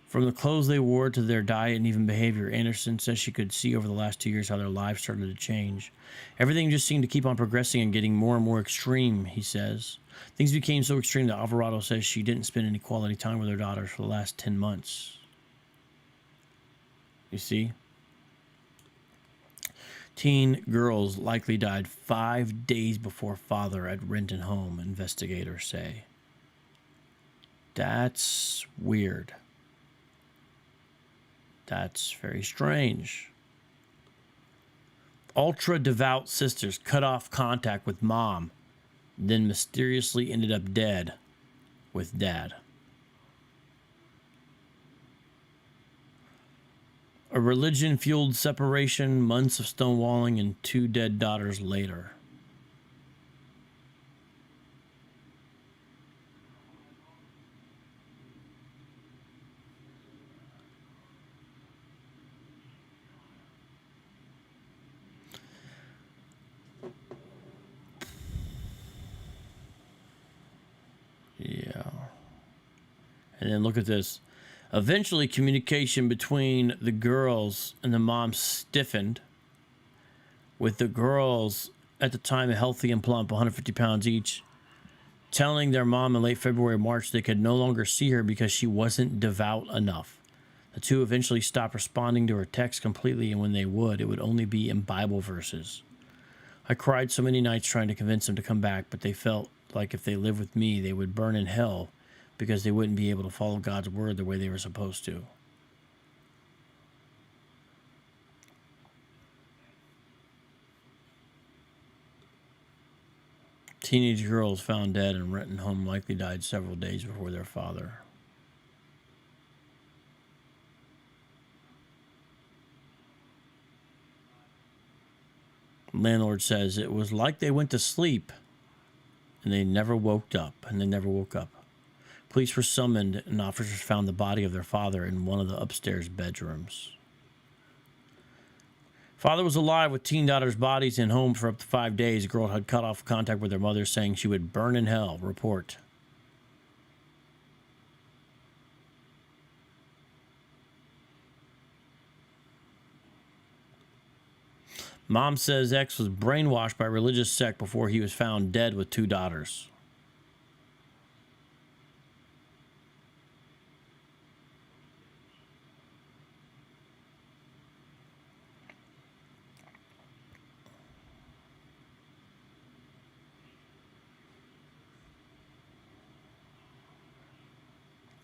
From the clothes they wore to their diet and even behavior, Anderson says she could see over the last 2 years how their lives started to change. Everything just seemed to keep on progressing and getting more and more extreme, he says. Things became so extreme that Alvarado says she didn't spend any quality time with her daughters for the last 10 months. You see? Teen girls likely died 5 days before father at Renton home, investigators say. That's weird. That's very strange. Ultra-devout sisters cut off contact with mom, then mysteriously ended up dead with dad. A religion-fueled separation, months of stonewalling, and 2 dead daughters later. Yeah. And then look at this. Eventually, communication between the girls and the mom stiffened, with the girls at the time healthy and plump, 150 pounds each, telling their mom in late February or March they could no longer see her because she wasn't devout enough. The two eventually stopped responding to her texts completely, and when they would, it would only be in Bible verses. I cried so many nights trying to convince them to come back, but they felt like if they lived with me, they would burn in hell because they wouldn't be able to follow God's word the way they were supposed to. Teenage girls found dead in Renton home likely died several days before their father. Landlord says it was like they went to sleep and they never woke up. Police were summoned and officers found the body of their father in one of the upstairs bedrooms. Father was alive with teen daughter's bodies in home for up to 5 days. The girl had cut off contact with her mother, saying she would burn in hell. Report. Mom says X was brainwashed by a religious sect before he was found dead with 2 daughters.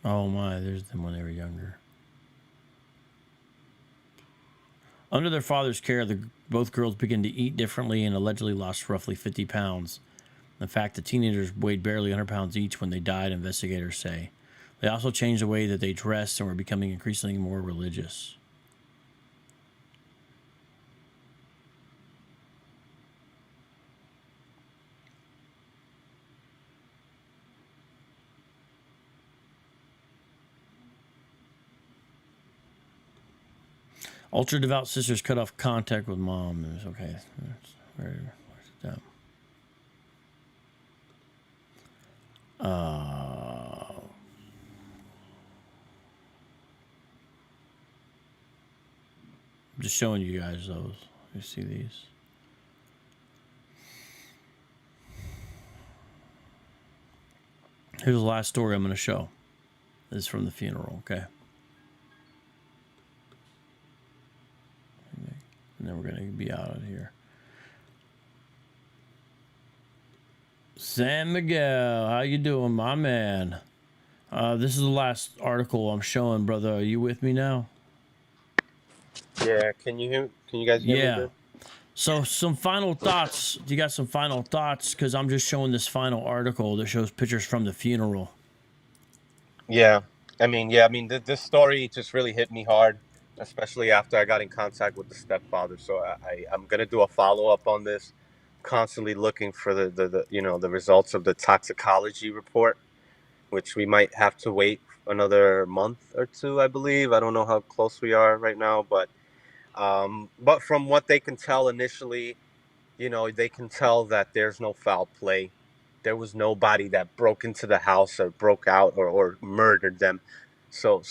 Oh my, there's them when they were younger. Under their father's care, both girls began to eat differently and allegedly lost roughly 50 pounds. In fact, the teenagers weighed barely 100 pounds each when they died, investigators say. They also changed the way that they dressed and were becoming increasingly more religious. Ultra devout sisters cut off contact with mom. It was okay. Where's it down? I'm just showing you guys those. You see these? Here's the last story I'm going to show. This is from the funeral, okay? And then we're going to be out of here. San Miguel, how you doing, my man? This is the last article I'm showing, brother. Are you with me now? Yeah, can you guys hear me? Yeah. Good? So some final thoughts. Do you got some final thoughts? Because I'm just showing this final article that shows pictures from the funeral. Yeah, this story just really hit me hard, especially after I got in contact with the stepfather. So I'm gonna do a follow up on this. Constantly looking for the results of the toxicology report, which we might have to wait another month or two, I believe. I don't know how close we are right now, but from what they can tell initially, they can tell that there's no foul play. There was nobody that broke into the house or broke out or murdered them. So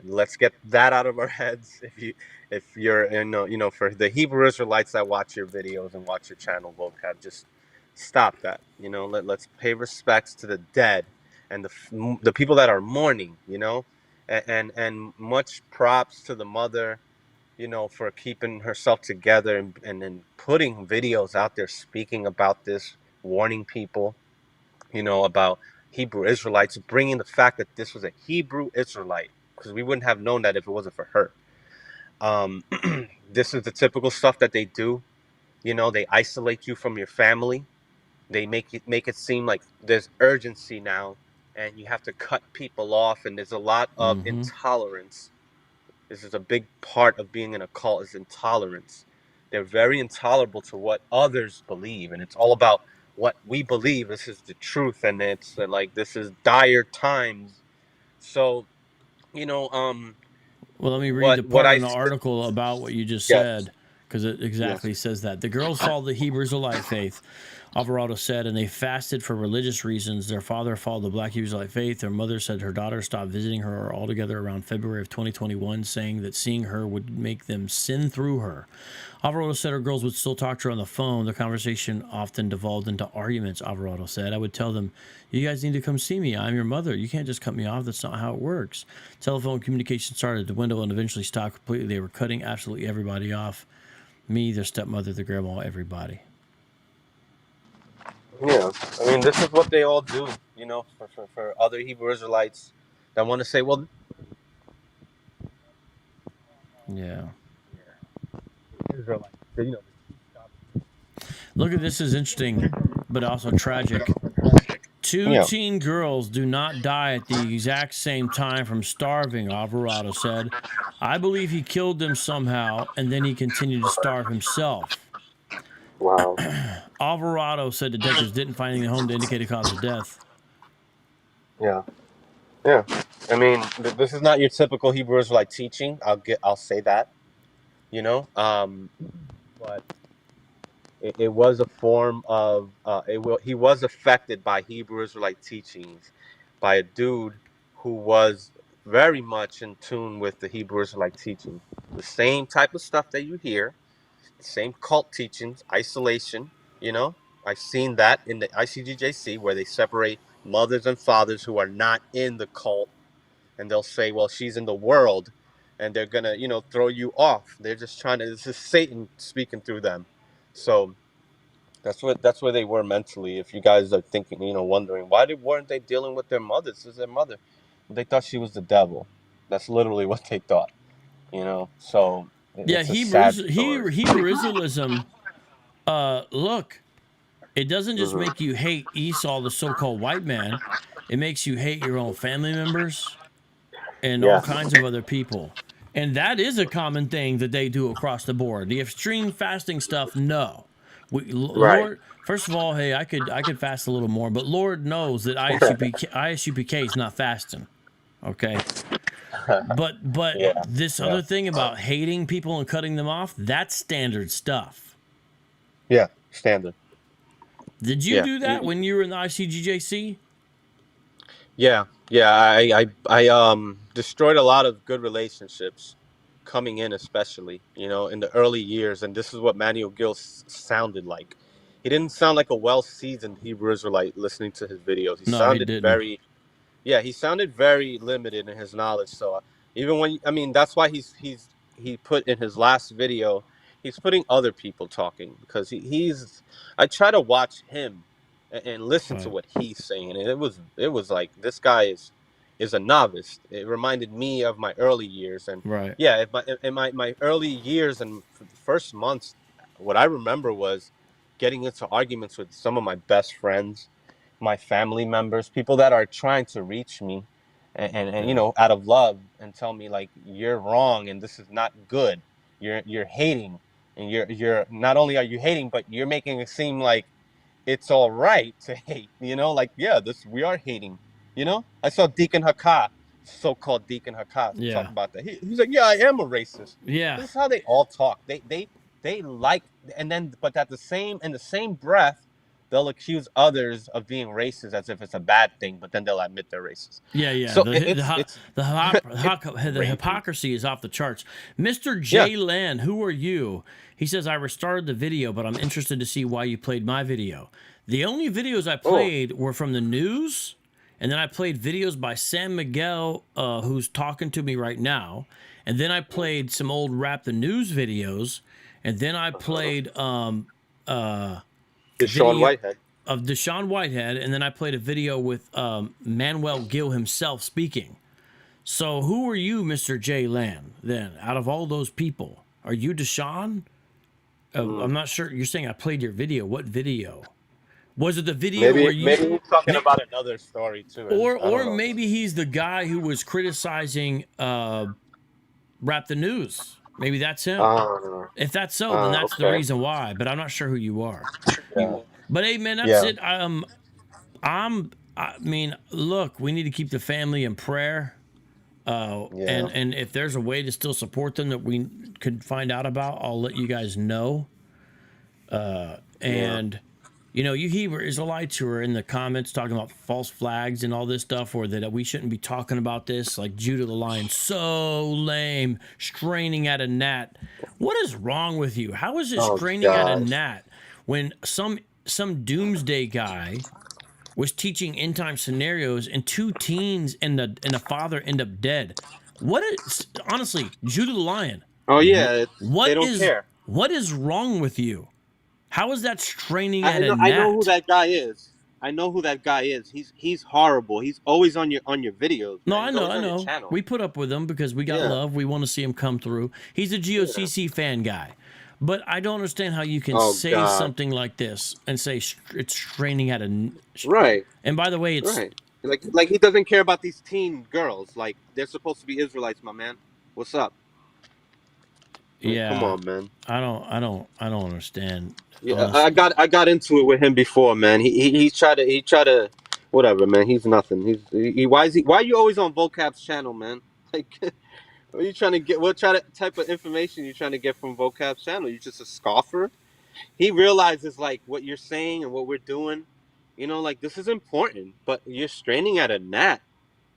let's get that out of our heads. If you're for the Hebrew Israelites that watch your videos and watch your channel, Vocab, just stop that. Let's pay respects to the dead and the people that are mourning. And much props to the mother, for keeping herself together and then putting videos out there speaking about this, warning people, about Hebrew Israelites, bringing the fact that this was a Hebrew Israelite, because we wouldn't have known that if it wasn't for her. This is the typical stuff that they do. They isolate you from your family. They make it seem like there's urgency now and you have to cut people off, and there's a lot of intolerance. This is a big part of being in a cult, is intolerance. They're very intolerable to what others believe, and it's all about what we believe. This is the truth, and it's like this is dire times. So, well, let me read the part in the article about what you just said, because it exactly says that. The girls followed the Hebrew Israelite faith, Alvarado said, and they fasted for religious reasons. Their father followed the Black Hebrew Israelite faith. Their mother said her daughter stopped visiting her altogether around February of 2021, saying that seeing her would make them sin through her. Alvarado said her girls would still talk to her on the phone. The conversation often devolved into arguments, Alvarado said. I would tell them, you guys need to come see me. I'm your mother. You can't just cut me off. That's not how it works. Telephone communication started to dwindle and eventually stopped completely. They were cutting absolutely everybody off. Me, their stepmother, the grandma, everybody. Yeah, this is what they all do, for other Hebrew Israelites that want to say, well, yeah. Look at this, is interesting. but also tragic. Two Yeah. teen girls do not die at the exact same time from starving, Alvarado said. I believe he killed them somehow, and then he continued to starve himself. Wow. Alvarado said detectives didn't find anything at home to indicate a cause of death. Yeah. Yeah. I mean, this is not your typical Hebrew Israelite teaching. I'll say that. You know, but it was a form of he was affected by Hebrew Israelite teachings by a dude who was very much in tune with the Hebrew Israelite teaching. The same type of stuff that you hear, the same cult teachings, isolation, you know. I've seen that in the ICGJC where they separate mothers and fathers who are not in the cult, and they'll say, well, she's in the world, and they're gonna, you know, throw you off. They're just trying to, this is Satan speaking through them. So that's where they were mentally. If you guys are thinking, you know, wondering weren't they dealing with their mother? This is their mother. They thought she was the devil. That's literally what they thought. You know, so Yeah, it's a sad story. Hebrew Israelism. Look, it doesn't just make you hate Esau, the so-called white man. It makes you hate your own family members and all kinds of other people. And that is a common thing that they do across the board. The extreme fasting stuff, no. Lord, first of all, hey, I could fast a little more, but Lord knows that ISUPK is not fasting. Okay. But this other thing about hating people and cutting them off, that's standard stuff. Yeah, standard. Did you do that when you were in the ICGJC? Yeah. I destroyed a lot of good relationships coming in, especially, you know, in the early years. And this is what Manuel Gil sounded like. He didn't sound like a well-seasoned Hebrew Israelite listening to his videos. He sounded he sounded very limited in his knowledge. So even when, I mean, that's why he put in his last video, he's putting other people talking, because I try to watch him and listen to what he's saying, and it was like, this guy is a novice. It reminded me of my early years, and in my early years and first months, what I remember was getting into arguments with some of my best friends, my family members, people that are trying to reach me and you know, out of love, and tell me like, you're wrong and this is not good. You're hating, and you're not only are you hating, but you're making it seem like it's all right to hate, you know, like, yeah, we are hating, you know. I saw Deacon Hakah, so-called Deacon Hakah, talk about that. He's like, yeah, I am a racist. Yeah. This is how they all talk. They like, and then, but in the same breath, they'll accuse others of being racist as if it's a bad thing, but then they'll admit they're racist. Yeah. So the hypocrisy is off the charts. Mr. J. Land, who are you? He says, I restarted the video, but I'm interested to see why you played my video. The only videos I played were from the news, and then I played videos by San Miguel, who's talking to me right now, and then I played some old Rap the News videos, and then I played Deshaun Whitehead. Of Deshaun Whitehead, and then I played a video with Manuel Gil himself speaking. So who are you, Mr. J. Land, then, out of all those people? Are you Deshaun? I'm not sure. You're saying I played your video. What video? Was it the video where you... Maybe he's talking about another story, too. Or maybe he's the guy who was criticizing Rap the News. Maybe that's him. If that's so, then that's the reason why. But I'm not sure who you are. Yeah. But hey, man, that's it. I mean, look, we need to keep the family in prayer. And if there's a way to still support them that we could find out about, I'll let you guys know. You know, you Hebrew Israelites who are in the comments talking about false flags and all this stuff, or that we shouldn't be talking about this, like Judah the Lion, so lame, straining at a gnat. What is wrong with you? How is it straining at a gnat when some doomsday guy was teaching end time scenarios and two teens and the father end up dead? What is, honestly, Judah the Lion? Oh yeah, they don't care. What is wrong with you? How is that straining at a gnat? I know who that guy is. I know who that guy is. He's horrible. He's always on your videos. No, I know. We put up with him because we got love. We want to see him come through. He's a GOCC fan guy. But I don't understand how you can Oh say God. something like this and say it's straining at a. Right. And by the way, it's Right. Like he doesn't care about these teen girls. Like they're supposed to be Israelites, my man. What's up? Like, yeah. come on, man. I don't understand. Yeah, Honestly. I got into it with him before, man. He tried to whatever, man. He's nothing. Why are you always on Vocab's channel, man? Like what are you trying to get? What type of information you trying to get from Vocab's channel? You just a scoffer? He realizes like what you're saying and what we're doing. You know, like this is important, but you're straining at a gnat.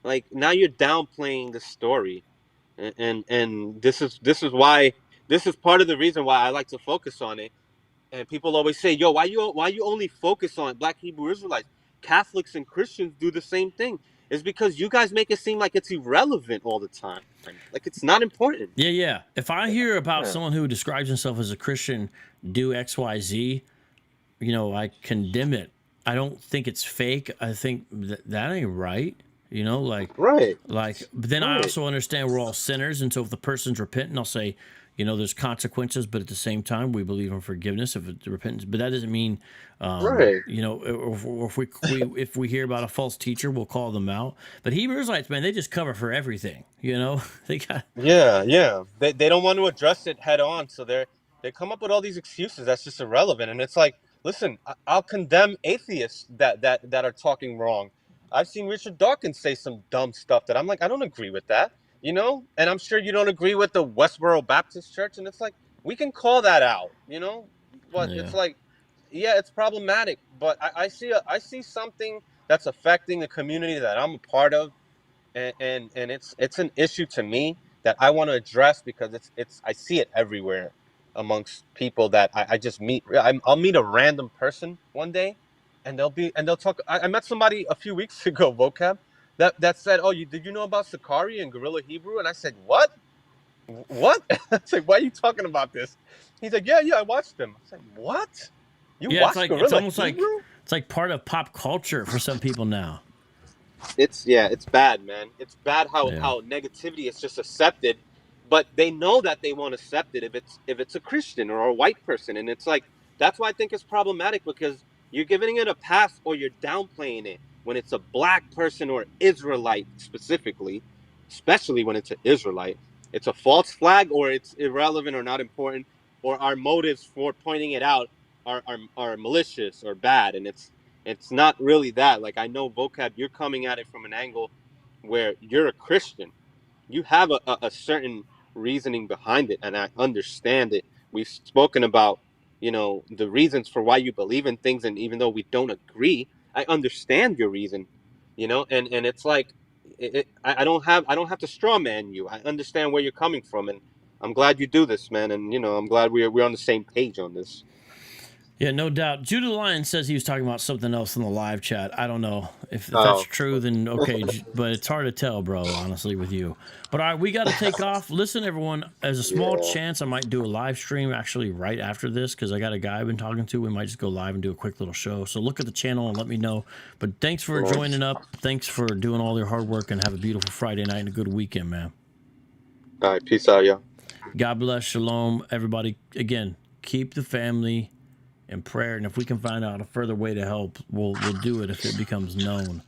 Like now you're downplaying the story, and this is why this is part of the reason why I like to focus on it. And people always say, "Yo, why you only focus on Black Hebrew Israelites? Catholics and Christians do the same thing." It's because you guys make it seem like it's irrelevant all the time, like it's not important. Yeah. If I hear about Yeah. someone who describes himself as a Christian do XYZ, I condemn it. I don't think it's fake. I think that ain't right. Right. But then I Right. also understand we're all sinners, and so if the person's repentant, I'll say, there's consequences, but at the same time, we believe in forgiveness if it's repentance. But that doesn't mean, Right. or if we hear about a false teacher, we'll call them out. But Hebrew Israelites, man, they just cover for everything. They got Yeah. They don't want to address it head on, so they come up with all these excuses that's just irrelevant. And it's like, listen, I'll condemn atheists that are talking wrong. I've seen Richard Dawkins say some dumb stuff that I'm like, I don't agree with that, And I'm sure you don't agree with the Westboro Baptist Church, and it's like we can call that out, But Yeah. it's like, yeah, it's problematic. But I see something that's affecting the community that I'm a part of. And it's an issue to me that I want to address because it's I see it everywhere amongst people that I just meet. I'll meet a random person one day, and they'll talk. I met somebody a few weeks ago, Vocab, that said, "Oh, did you know about Sakari and Guerrilla Hebrew?" And I said, "What? What?" I said, "Why are you talking about this?" He's like, "Yeah, I watched them." I said, "What? You watched Guerrilla it's almost Hebrew?" like it's like part of pop culture for some people now. It's bad, man. It's bad how negativity is just accepted, but they know that they won't accept it if it's a Christian or a white person, and it's like that's why I think it's problematic because you're giving it a pass or you're downplaying it when it's a black person or Israelite specifically, especially when it's an Israelite. It's a false flag or it's irrelevant or not important, or our motives for pointing it out are malicious or bad, and it's not really that. Like I know Vocab, you're coming at it from an angle where you're a Christian. You have a certain reasoning behind it, and I understand it. We've spoken about, the reasons for why you believe in things, and even though we don't agree, I understand your reason, and it's like I don't have to straw man you. I understand where you're coming from, and I'm glad you do this, man, and I'm glad we're on the same page on this. Yeah, no doubt. Judah Lion says he was talking about something else in the live chat. I don't know if that's true. Then okay, but it's hard to tell, bro. Honestly, with you. But all right, we got to take off. Listen, everyone. As a small chance, I might do a live stream actually right after this because I got a guy I've been talking to. We might just go live and do a quick little show. So look at the channel and let me know. But thanks for joining up. Thanks for doing all your hard work and have a beautiful Friday night and a good weekend, man. All right, peace out, y'all. God bless. Shalom, everybody. Again, keep the family in prayer, and if we can find out a further way to help, we'll do it if it becomes known.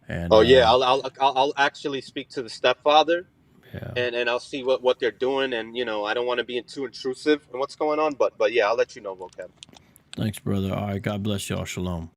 And I'll actually speak to the stepfather, yeah, and I'll see what they're doing, and I don't want to be too intrusive in what's going on, but yeah, I'll let you know, Vocab. Thanks, brother. All right, God bless y'all. Shalom.